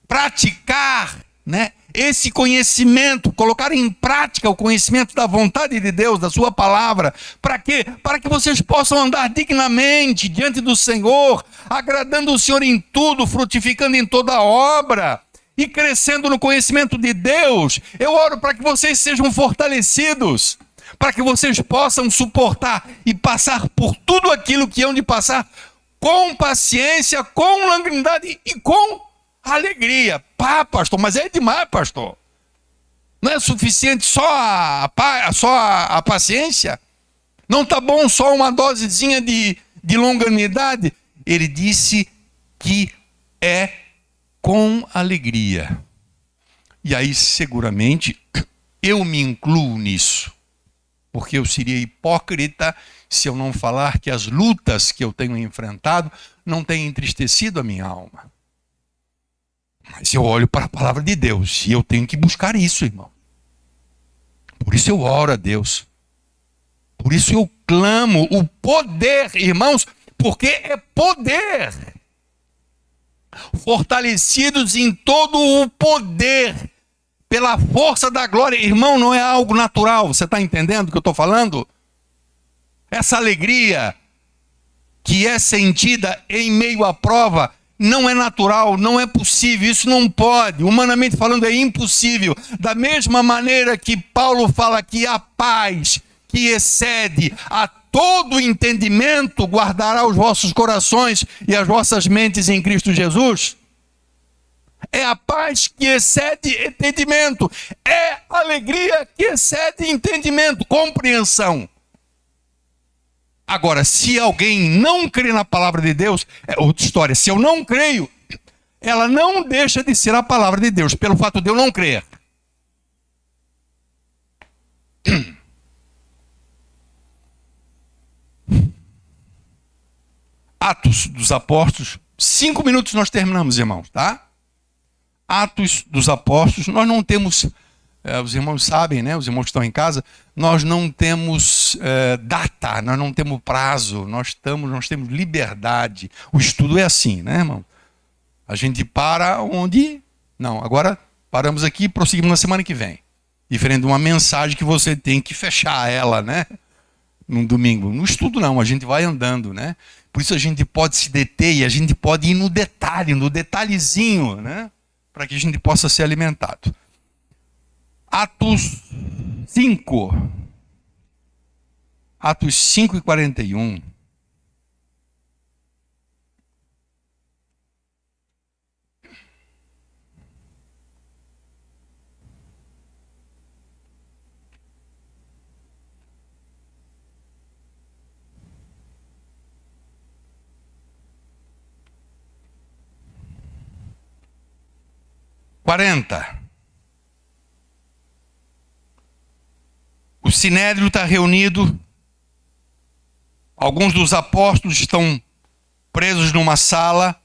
praticar, né, esse conhecimento, colocar em prática o conhecimento da vontade de Deus, da sua palavra. Para quê? Para que vocês possam andar dignamente diante do Senhor, agradando o Senhor em tudo, frutificando em toda a obra e crescendo no conhecimento de Deus. Eu oro para que vocês sejam fortalecidos, para que vocês possam suportar e passar por tudo aquilo que hão de passar com paciência, com longanimidade e com alegria. Pá, pastor, mas é demais, pastor. Não é suficiente só a paciência? Não está bom só uma dosezinha de longanimidade? Ele disse que é com alegria. E aí, seguramente, eu me incluo nisso. Porque eu seria hipócrita se eu não falar que as lutas que eu tenho enfrentado não têm entristecido a minha alma. Mas eu olho para a palavra de Deus e eu tenho que buscar isso, irmão. Por isso eu oro a Deus. Por isso eu clamo o poder, irmãos, porque é poder. Fortalecidos em todo o poder, pela força da glória. Irmão, não é algo natural. Você está entendendo o que eu estou falando? Essa alegria que é sentida em meio à prova não é natural, não é possível, isso não pode, humanamente falando é impossível. Da mesma maneira que Paulo fala que a paz que excede a todo entendimento guardará os vossos corações e as vossas mentes em Cristo Jesus. É a paz que excede entendimento, é a alegria que excede entendimento, compreensão. Agora, se alguém não crê na palavra de Deus, é outra história. Se eu não creio, ela não deixa de ser a palavra de Deus, pelo fato de eu não crer. Atos dos Apóstolos, 5 minutos nós terminamos, irmãos, tá? Atos dos Apóstolos, nós não temos... os irmãos sabem, né? Os irmãos que estão em casa, nós não temos data, nós não temos prazo, nós temos liberdade. O estudo é assim, né, irmão? A gente para onde... Não, agora paramos aqui e prosseguimos na semana que vem. Diferente de uma mensagem que você tem que fechar ela, né? Num domingo. No estudo não, a gente vai andando, né? Por isso a gente pode se deter e a gente pode ir no detalhe, no detalhezinho, né? Para que a gente possa ser alimentado. Atos 5. Atos 5 e 41. O Sinédrio está reunido, alguns dos apóstolos estão presos numa sala,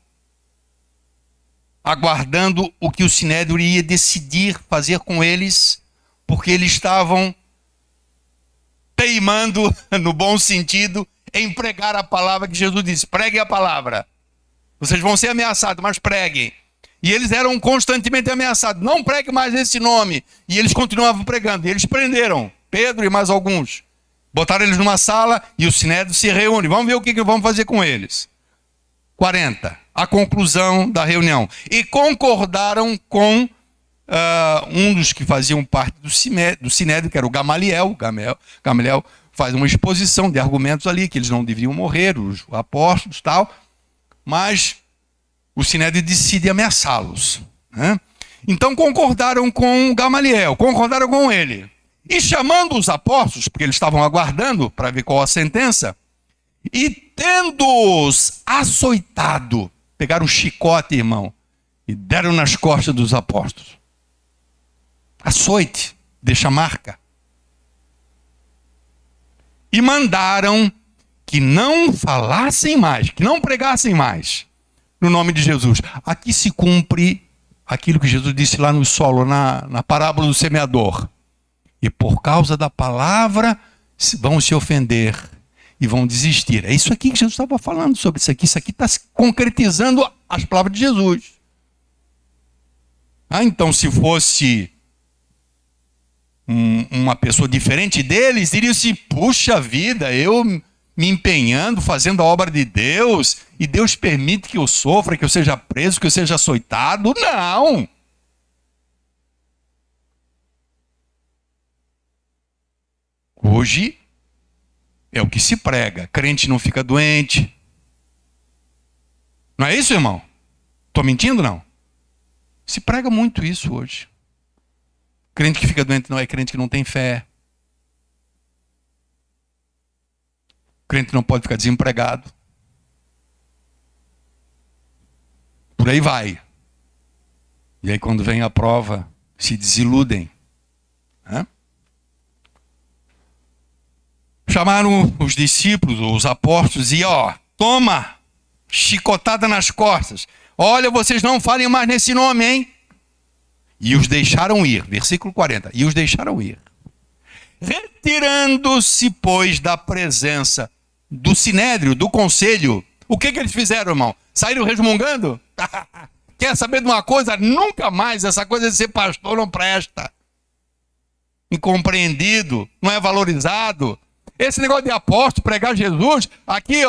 aguardando o que o Sinédrio ia decidir fazer com eles, porque eles estavam teimando, no bom sentido, em pregar a palavra que Jesus disse: preguem a palavra. Vocês vão ser ameaçados, mas preguem. E eles eram constantemente ameaçados: não pregue mais esse nome. E eles continuavam pregando. E eles prenderam Pedro e mais alguns. Botaram eles numa sala e o Sinédrio se reúne. Vamos ver o que vamos fazer com eles. 40. A conclusão da reunião. E concordaram com um dos que faziam parte do Sinédrio, que era o Gamaliel. Gamaliel faz uma exposição de argumentos ali, que eles não deveriam morrer, os apóstolos e tal. Mas o Sinédrio decide ameaçá-los, né? Então concordaram com Gamaliel, concordaram com ele. E chamando os apóstolos, porque eles estavam aguardando para ver qual a sentença, e tendo-os açoitado, pegaram o chicote, irmão, e deram nas costas dos apóstolos. Açoite, deixa marca. E mandaram que não falassem mais, que não pregassem mais no nome de Jesus. Aqui se cumpre aquilo que Jesus disse lá no solo, na parábola do semeador. E por causa da palavra vão se ofender e vão desistir. É isso aqui que Jesus estava falando sobre isso aqui. Isso aqui está concretizando as palavras de Jesus. Então, se fosse uma pessoa diferente deles, diria assim: puxa vida, eu me empenhando, fazendo a obra de Deus, e Deus permite que eu sofra, que eu seja preso, que eu seja açoitado. Não! Hoje é o que se prega. Crente não fica doente. Não é isso, irmão? Estou mentindo, não? Se prega muito isso hoje. Crente que fica doente não é crente que não tem fé. Crente não pode ficar desempregado. Por aí vai. E aí quando vem a prova, se desiludem. Né? Chamaram os discípulos, os apóstolos, e toma, chicotada nas costas. Olha, vocês não falem mais nesse nome, hein? E os deixaram ir. Versículo 40. E os deixaram ir. Retirando-se, pois, da presença do sinédrio, do conselho, o que eles fizeram, irmão? Saíram resmungando? Quer saber de uma coisa? Nunca mais essa coisa de ser pastor não presta. Incompreendido, não é valorizado. Esse negócio de apóstolo, pregar Jesus, aqui,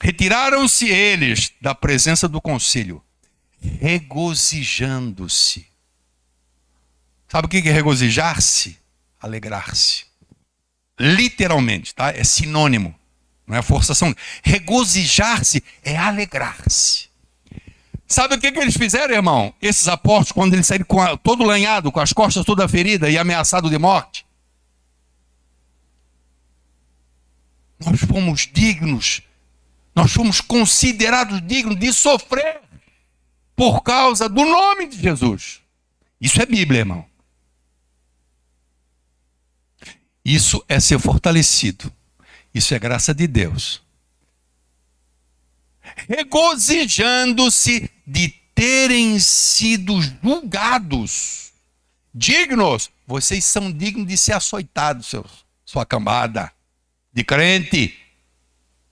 retiraram-se eles da presença do conselho, regozijando-se. Sabe o que é regozijar-se? Alegrar-se. Literalmente, tá? É sinônimo, não é forçação. Regozijar-se é alegrar-se. Sabe o que eles fizeram, irmão? Esses apóstolos, quando eles saíram todo lanhado, com as costas toda ferida e ameaçado de morte. Nós fomos dignos, nós fomos considerados dignos de sofrer por causa do nome de Jesus. Isso é Bíblia, irmão. Isso é ser fortalecido. Isso é graça de Deus. Regozijando-se de terem sido julgados dignos. Vocês são dignos de ser açoitados, sua cambada de crente.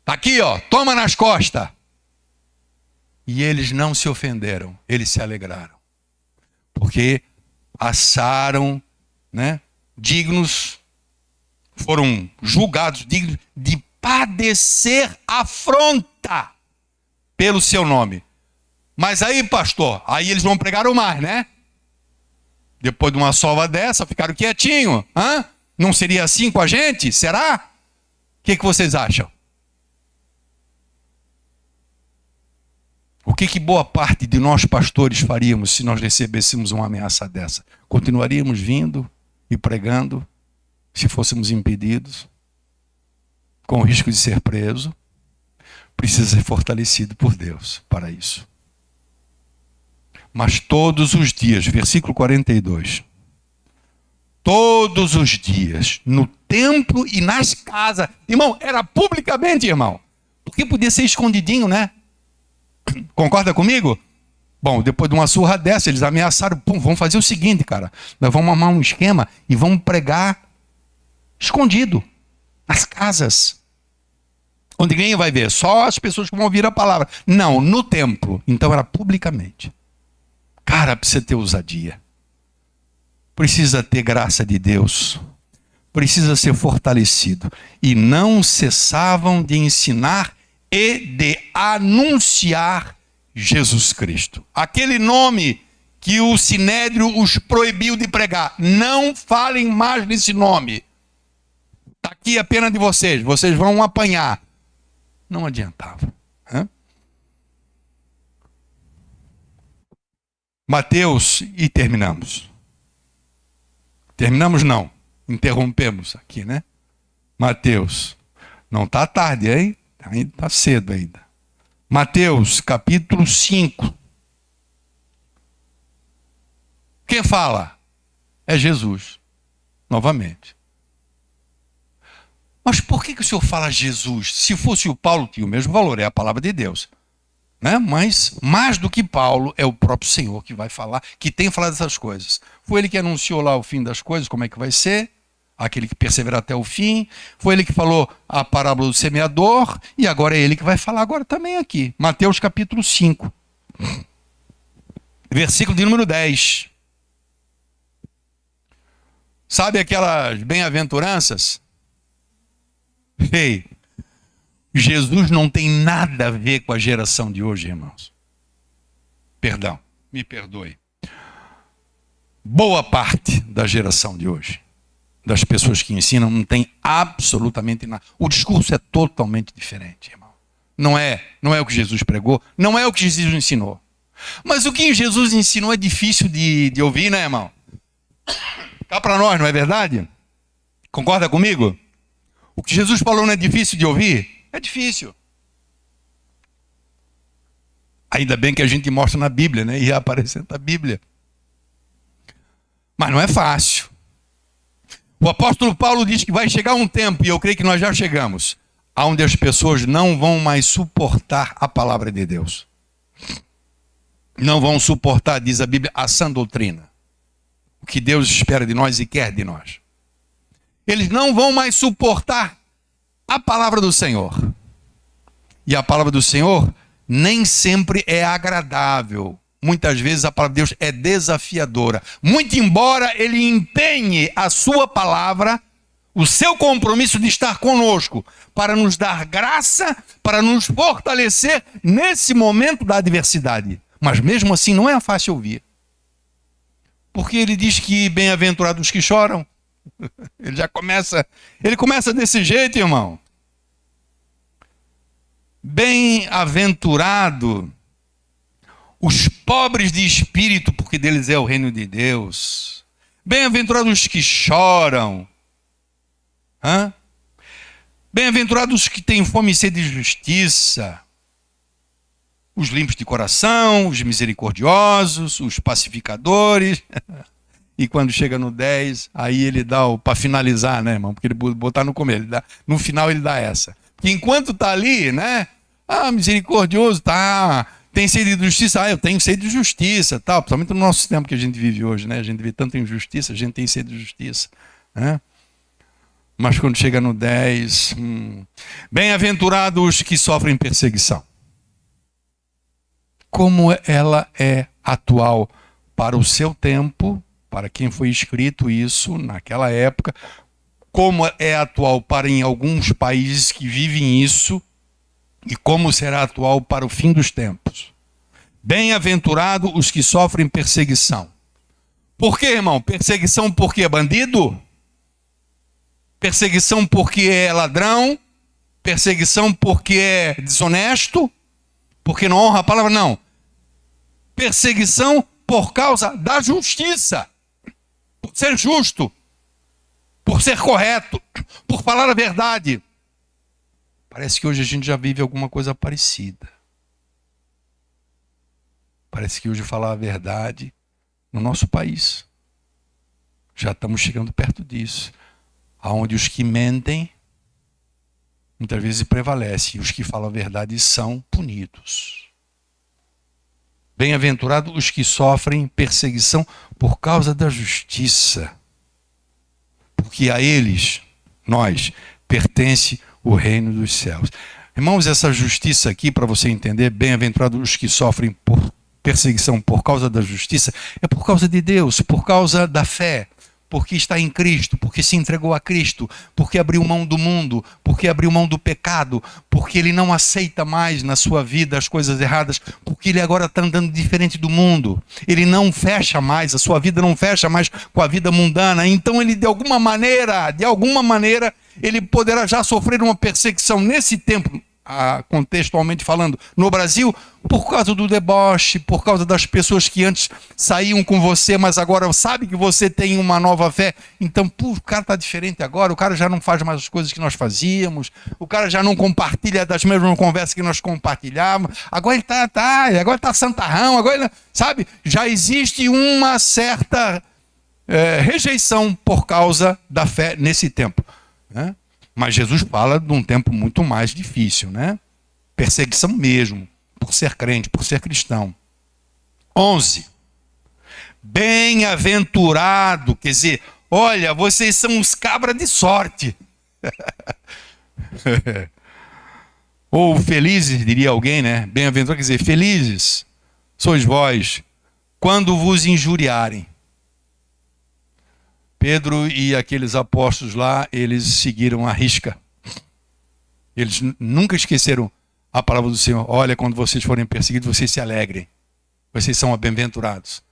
Tá aqui, toma nas costas. E eles não se ofenderam, eles se alegraram. Porque acharam, dignos, foram julgados dignos de padecer afronta pelo seu nome. Mas aí, pastor, aí eles não pregaram mais, né? Depois de uma sova dessa, ficaram quietinhos. Não seria assim com a gente? Será? O que vocês acham? O que boa parte de nós pastores faríamos se nós recebêssemos uma ameaça dessa? Continuaríamos vindo e pregando, se fôssemos impedidos, com o risco de ser preso? Precisa ser fortalecido por Deus para isso. Mas todos os dias, versículo 42, todos os dias, no templo e nas casas, irmão, era publicamente, irmão, porque podia ser escondidinho, né? Concorda comigo? Bom, depois de uma surra dessa, eles ameaçaram, vamos fazer o seguinte, cara, nós vamos armar um esquema e vamos pregar escondido, nas casas, onde ninguém vai ver, só as pessoas que vão ouvir a palavra. Não, no templo. Então era publicamente. Cara, precisa ter ousadia. Precisa ter graça de Deus. Precisa ser fortalecido. E não cessavam de ensinar e de anunciar Jesus Cristo. Aquele nome que o Sinédrio os proibiu de pregar. Não falem mais nesse nome. Está aqui a pena de vocês. Vocês vão apanhar. Não adiantava. Né? Mateus, e terminamos. Terminamos não, interrompemos aqui, né? Mateus, não está tarde, hein? Ainda está cedo ainda. Mateus, capítulo 5. Quem fala? É Jesus, novamente. Mas por que o senhor fala Jesus? Se fosse o Paulo, tinha o mesmo valor, é a palavra de Deus. Né? Mas, mais do que Paulo, é o próprio Senhor que vai falar, que tem falado essas coisas. Foi ele que anunciou lá o fim das coisas, como é que vai ser, aquele que persevera até o fim. Foi ele que falou a parábola do semeador, e agora é ele que vai falar agora também aqui. Mateus capítulo 5, versículo de número 10. Sabe aquelas bem-aventuranças? Ei, Jesus não tem nada a ver com a geração de hoje, irmãos. Perdão, me perdoe. Boa parte da geração de hoje, das pessoas que ensinam, não tem absolutamente nada. O discurso é totalmente diferente, irmão. Não é o que Jesus pregou, não é o que Jesus ensinou. Mas o que Jesus ensinou é difícil de ouvir, né, irmão? Cá para nós, não é verdade? Concorda comigo? O que Jesus falou não é difícil de ouvir? É difícil. Ainda bem que a gente mostra na Bíblia, né? E apresenta a Bíblia. Mas não é fácil. O apóstolo Paulo diz que vai chegar um tempo, e eu creio que nós já chegamos, onde as pessoas não vão mais suportar a palavra de Deus. Não vão suportar, diz a Bíblia, a sã doutrina. O que Deus espera de nós e quer de nós. Eles não vão mais suportar a palavra do Senhor. E a palavra do Senhor nem sempre é agradável. Muitas vezes a palavra de Deus é desafiadora. Muito embora ele empenhe a sua palavra, o seu compromisso de estar conosco, para nos dar graça, para nos fortalecer nesse momento da adversidade. Mas mesmo assim não é fácil ouvir. Porque ele diz que bem-aventurados os que choram. Ele começa desse jeito, irmão. Bem-aventurado os pobres de espírito, porque deles é o reino de Deus. Bem-aventurados os que choram. Bem-aventurados os que têm fome e sede de justiça. Os limpos de coração, os misericordiosos, os pacificadores. E quando chega no 10, aí ele dá para finalizar, né, irmão? Porque ele botar no começo, no final ele dá essa. Que enquanto está ali, né? Misericordioso, tá. Tem sede de justiça? Eu tenho sede de justiça, tal. Principalmente no nosso tempo que a gente vive hoje, né? A gente vê tanta injustiça, a gente tem sede de justiça, né? Mas quando chega no 10, bem-aventurados os que sofrem perseguição. Como ela é atual para o seu tempo, para quem foi escrito isso naquela época, como é atual para em alguns países que vivem isso, e como será atual para o fim dos tempos. Bem-aventurado os que sofrem perseguição. Por quê, irmão? Perseguição porque é bandido? Perseguição porque é ladrão? Perseguição porque é desonesto? Porque não honra a palavra? Não. Perseguição por causa da justiça. Por ser justo. Por ser correto. Por falar a verdade. Parece que hoje a gente já vive alguma coisa parecida. Parece que hoje falar a verdade no nosso país. Já estamos chegando perto disso. Onde os que mentem muitas vezes prevalecem. E os que falam a verdade são punidos. Bem-aventurados os que sofrem perseguição por causa da justiça. Porque a eles, nós, pertence o reino dos céus. Irmãos, essa justiça aqui, para você entender, bem-aventurados os que sofrem por perseguição por causa da justiça, é por causa de Deus, por causa da fé, porque está em Cristo, porque se entregou a Cristo, porque abriu mão do mundo, porque abriu mão do pecado, porque ele não aceita mais na sua vida as coisas erradas, porque ele agora está andando diferente do mundo. Ele não fecha mais, a sua vida não fecha mais com a vida mundana. Então ele, de alguma maneira, ele poderá já sofrer uma perseguição nesse tempo contextualmente falando, no Brasil, por causa do deboche, por causa das pessoas que antes saíam com você, mas agora sabe que você tem uma nova fé. Então, o cara está diferente agora, o cara já não faz mais as coisas que nós fazíamos, o cara já não compartilha das mesmas conversas que nós compartilhávamos, agora ele agora tá santarrão, agora ele, sabe? Já existe uma certa rejeição por causa da fé nesse tempo, né? Mas Jesus fala de um tempo muito mais difícil, né? Perseguição mesmo, por ser crente, por ser cristão. 11. Bem-aventurado, quer dizer, olha, vocês são uns cabras de sorte. Ou felizes, diria alguém, né? Bem-aventurado, quer dizer, felizes sois vós quando vos injuriarem. Pedro e aqueles apóstolos lá, eles seguiram a risca. Eles nunca esqueceram a palavra do Senhor. Olha, quando vocês forem perseguidos, vocês se alegrem. Vocês são bem-aventurados.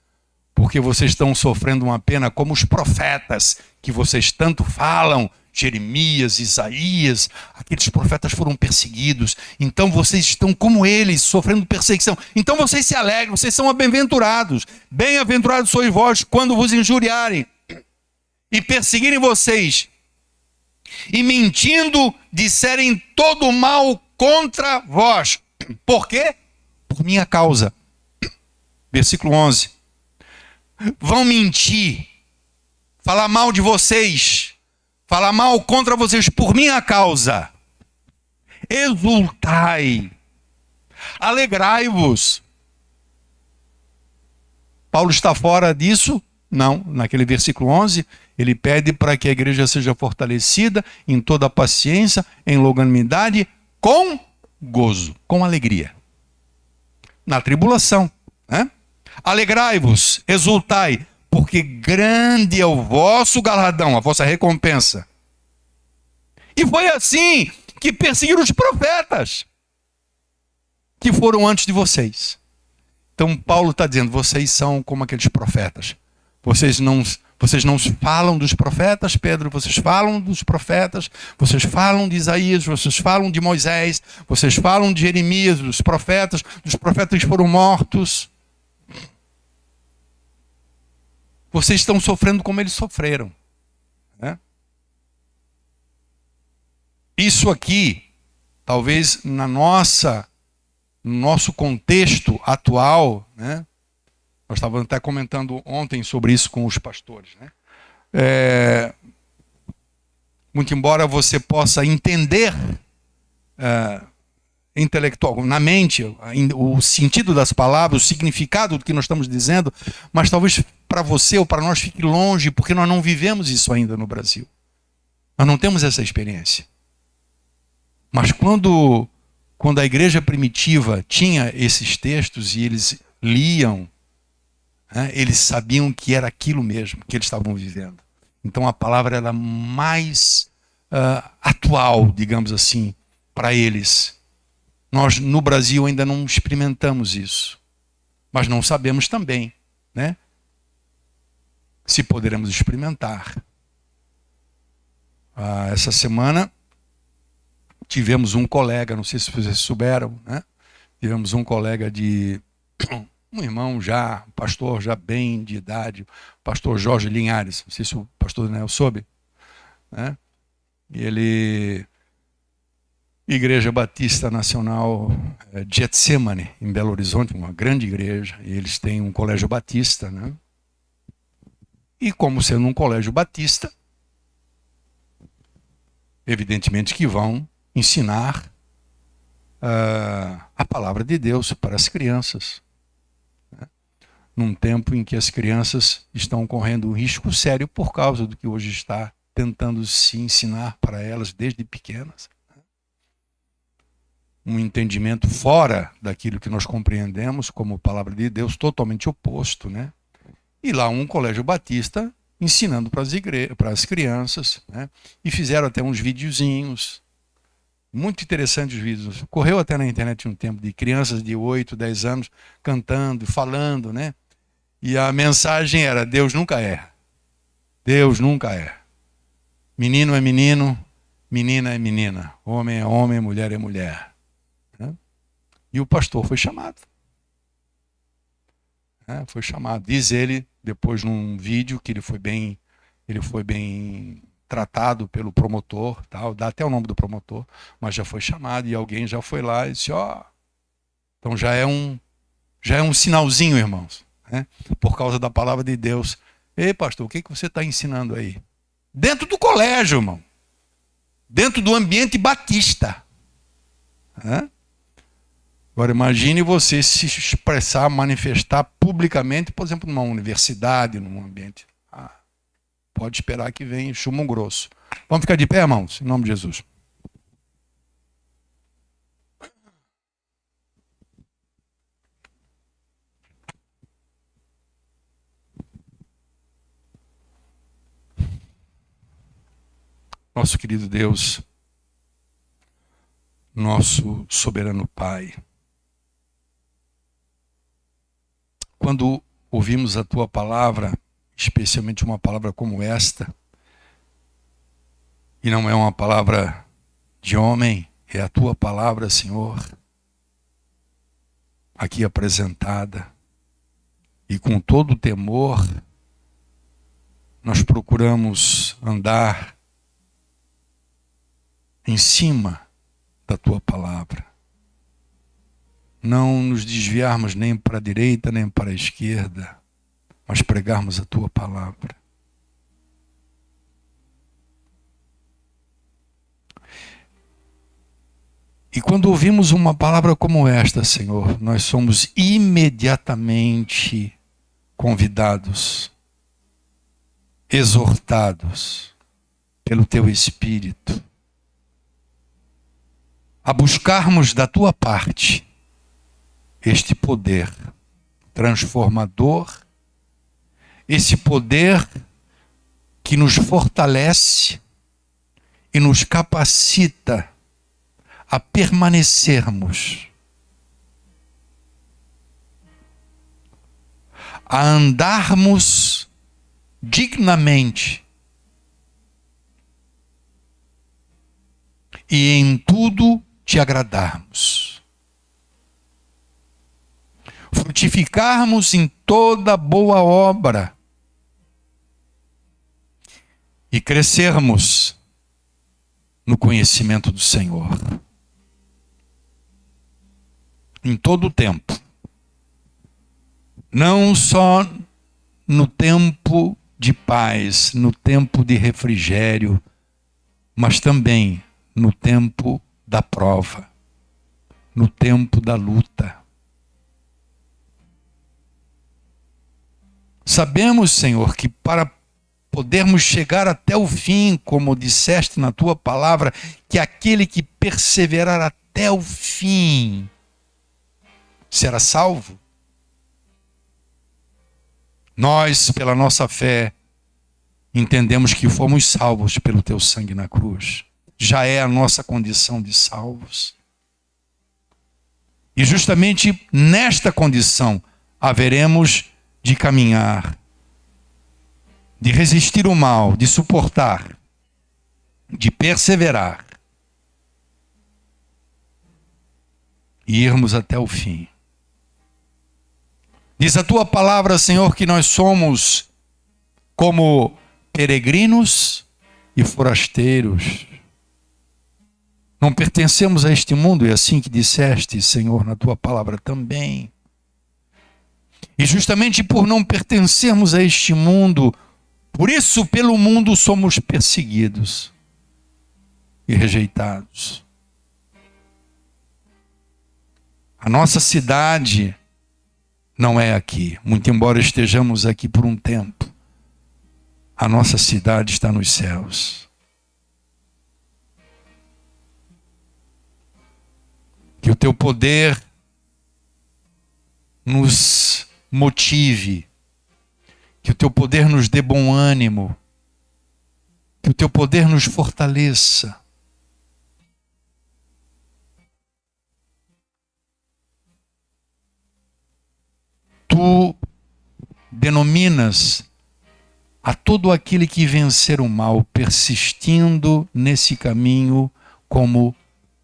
Porque vocês estão sofrendo uma pena como os profetas que vocês tanto falam. Jeremias, Isaías, aqueles profetas foram perseguidos. Então vocês estão como eles, sofrendo perseguição. Então vocês se alegram, vocês são bem-aventurados. Bem-aventurados sois vós quando vos injuriarem e perseguirem vocês, e mentindo disserem todo mal contra vós. Por quê? Por minha causa. Versículo 11. Vão mentir, falar mal de vocês, falar mal contra vocês por minha causa. Exultai, alegrai-vos. Paulo está fora disso? Não, naquele versículo 11, ele pede para que a igreja seja fortalecida em toda a paciência, em longanimidade, com gozo, com alegria. Na tribulação, né? Alegrai-vos, exultai, porque grande é o vosso galardão, a vossa recompensa. E foi assim que perseguiram os profetas que foram antes de vocês. Então Paulo está dizendo, vocês são como aqueles profetas. Vocês não falam dos profetas, Pedro, vocês falam dos profetas, vocês falam de Isaías, vocês falam de Moisés, vocês falam de Jeremias, dos profetas que foram mortos. Vocês estão sofrendo como eles sofreram, né? Isso aqui, talvez no nosso contexto atual, né? Nós estávamos até comentando ontem sobre isso com os pastores, né? Muito embora você possa entender intelectual, na mente, o sentido das palavras, o significado do que nós estamos dizendo, mas talvez para você ou para nós fique longe, porque nós não vivemos isso ainda no Brasil. Nós não temos essa experiência. Mas quando a igreja primitiva tinha esses textos e eles liam, eles sabiam que era aquilo mesmo que eles estavam vivendo. Então a palavra era mais atual, digamos assim, para eles. Nós no Brasil ainda não experimentamos isso, mas não sabemos também, né, se poderemos experimentar. Essa semana tivemos um colega, não sei se vocês souberam, né? Tivemos um colega um irmão já, um pastor já bem de idade, o pastor Jorge Linhares, não sei se o pastor Daniel soube, né? Igreja Batista Nacional Getsemane, em Belo Horizonte, uma grande igreja, e eles têm um colégio batista, né? E como sendo um colégio batista, evidentemente que vão ensinar a palavra de Deus para as crianças, né? Num tempo em que as crianças estão correndo um risco sério por causa do que hoje está tentando se ensinar para elas desde pequenas. Um entendimento fora daquilo que nós compreendemos como palavra de Deus, totalmente oposto, né? E lá um colégio batista ensinando para as crianças, né? E fizeram até uns videozinhos, muito interessantes os vídeos. Correu até na internet um tempo de crianças de 8, 10 anos cantando e falando, né? E a mensagem era: Deus nunca erra. Deus nunca erra. Menino é menino, menina é menina. Homem é homem, mulher é mulher. E o pastor foi chamado. Foi chamado. Diz ele, depois num vídeo, que ele foi bem tratado pelo promotor, tal, dá até o nome do promotor, mas já foi chamado e alguém já foi lá e disse, então já é um sinalzinho, irmãos, por causa da palavra de Deus. Ei, pastor, o que você está ensinando aí? Dentro do colégio, irmão. Dentro do ambiente batista. Agora imagine você se expressar, manifestar publicamente, por exemplo, numa universidade, num ambiente. Pode esperar que venha chumbo grosso. Vamos ficar de pé, irmãos? Em nome de Jesus. Nosso querido Deus, nosso soberano Pai, quando ouvimos a Tua palavra, especialmente uma palavra como esta, e não é uma palavra de homem, é a Tua palavra, Senhor, aqui apresentada, e com todo o temor, nós procuramos andar em cima da Tua palavra. Não nos desviarmos nem para a direita, nem para a esquerda, mas pregarmos a Tua palavra. E quando ouvimos uma palavra como esta, Senhor, nós somos imediatamente convidados, exortados pelo Teu Espírito a buscarmos da Tua parte este poder transformador, esse poder que nos fortalece e nos capacita a permanecermos, a andarmos dignamente e em tudo Te agradarmos. Frutificarmos em toda boa obra e crescermos no conhecimento do Senhor. Em todo o tempo. Não só no tempo de paz, no tempo de refrigério, mas também no tempo da prova, no tempo da luta. Sabemos, Senhor, que para podermos chegar até o fim, como disseste na Tua palavra, que aquele que perseverar até o fim será salvo. Nós, pela nossa fé, entendemos que fomos salvos pelo Teu sangue na cruz. Já é a nossa condição de salvos. E justamente nesta condição haveremos de caminhar, de resistir o mal, de suportar, de perseverar e irmos até o fim. Diz a Tua palavra, Senhor, que nós somos como peregrinos e forasteiros. Não pertencemos a este mundo, é assim que disseste, Senhor, na Tua palavra também. E justamente por não pertencermos a este mundo, por isso pelo mundo somos perseguidos e rejeitados. A nossa cidade não é aqui, muito embora estejamos aqui por um tempo. A nossa cidade está nos céus. Que o Teu poder nos motive, que o Teu poder nos dê bom ânimo, que o Teu poder nos fortaleça. Tu denominas a todo aquele que vencer o mal, persistindo nesse caminho como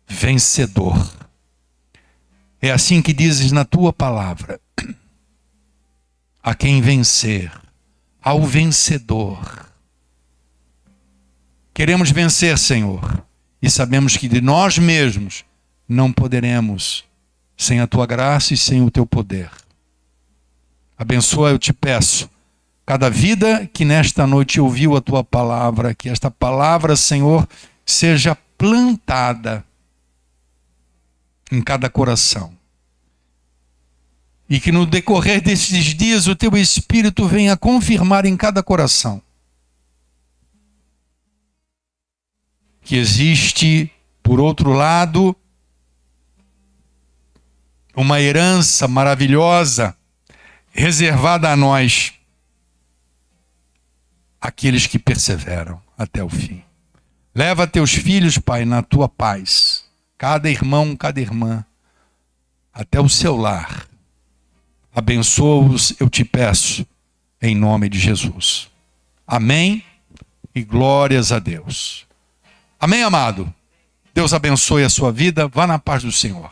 vencedor. É assim que dizes na tua palavra: a quem vencer, ao vencedor. Queremos vencer, Senhor, e sabemos que de nós mesmos não poderemos sem a tua graça e sem o teu poder. Abençoa, eu te peço, cada vida que nesta noite ouviu a tua palavra, que esta palavra, Senhor, seja plantada em cada coração. E que no decorrer desses dias o teu Espírito venha confirmar em cada coração que existe, por outro lado, uma herança maravilhosa reservada a nós, aqueles que perseveram até o fim. Leva teus filhos, Pai, na tua paz, cada irmão, cada irmã, até o seu lar. Abençoa-os, eu te peço, em nome de Jesus. Amém e glórias a Deus. Amém, amado? Deus abençoe a sua vida. Vá na paz do Senhor.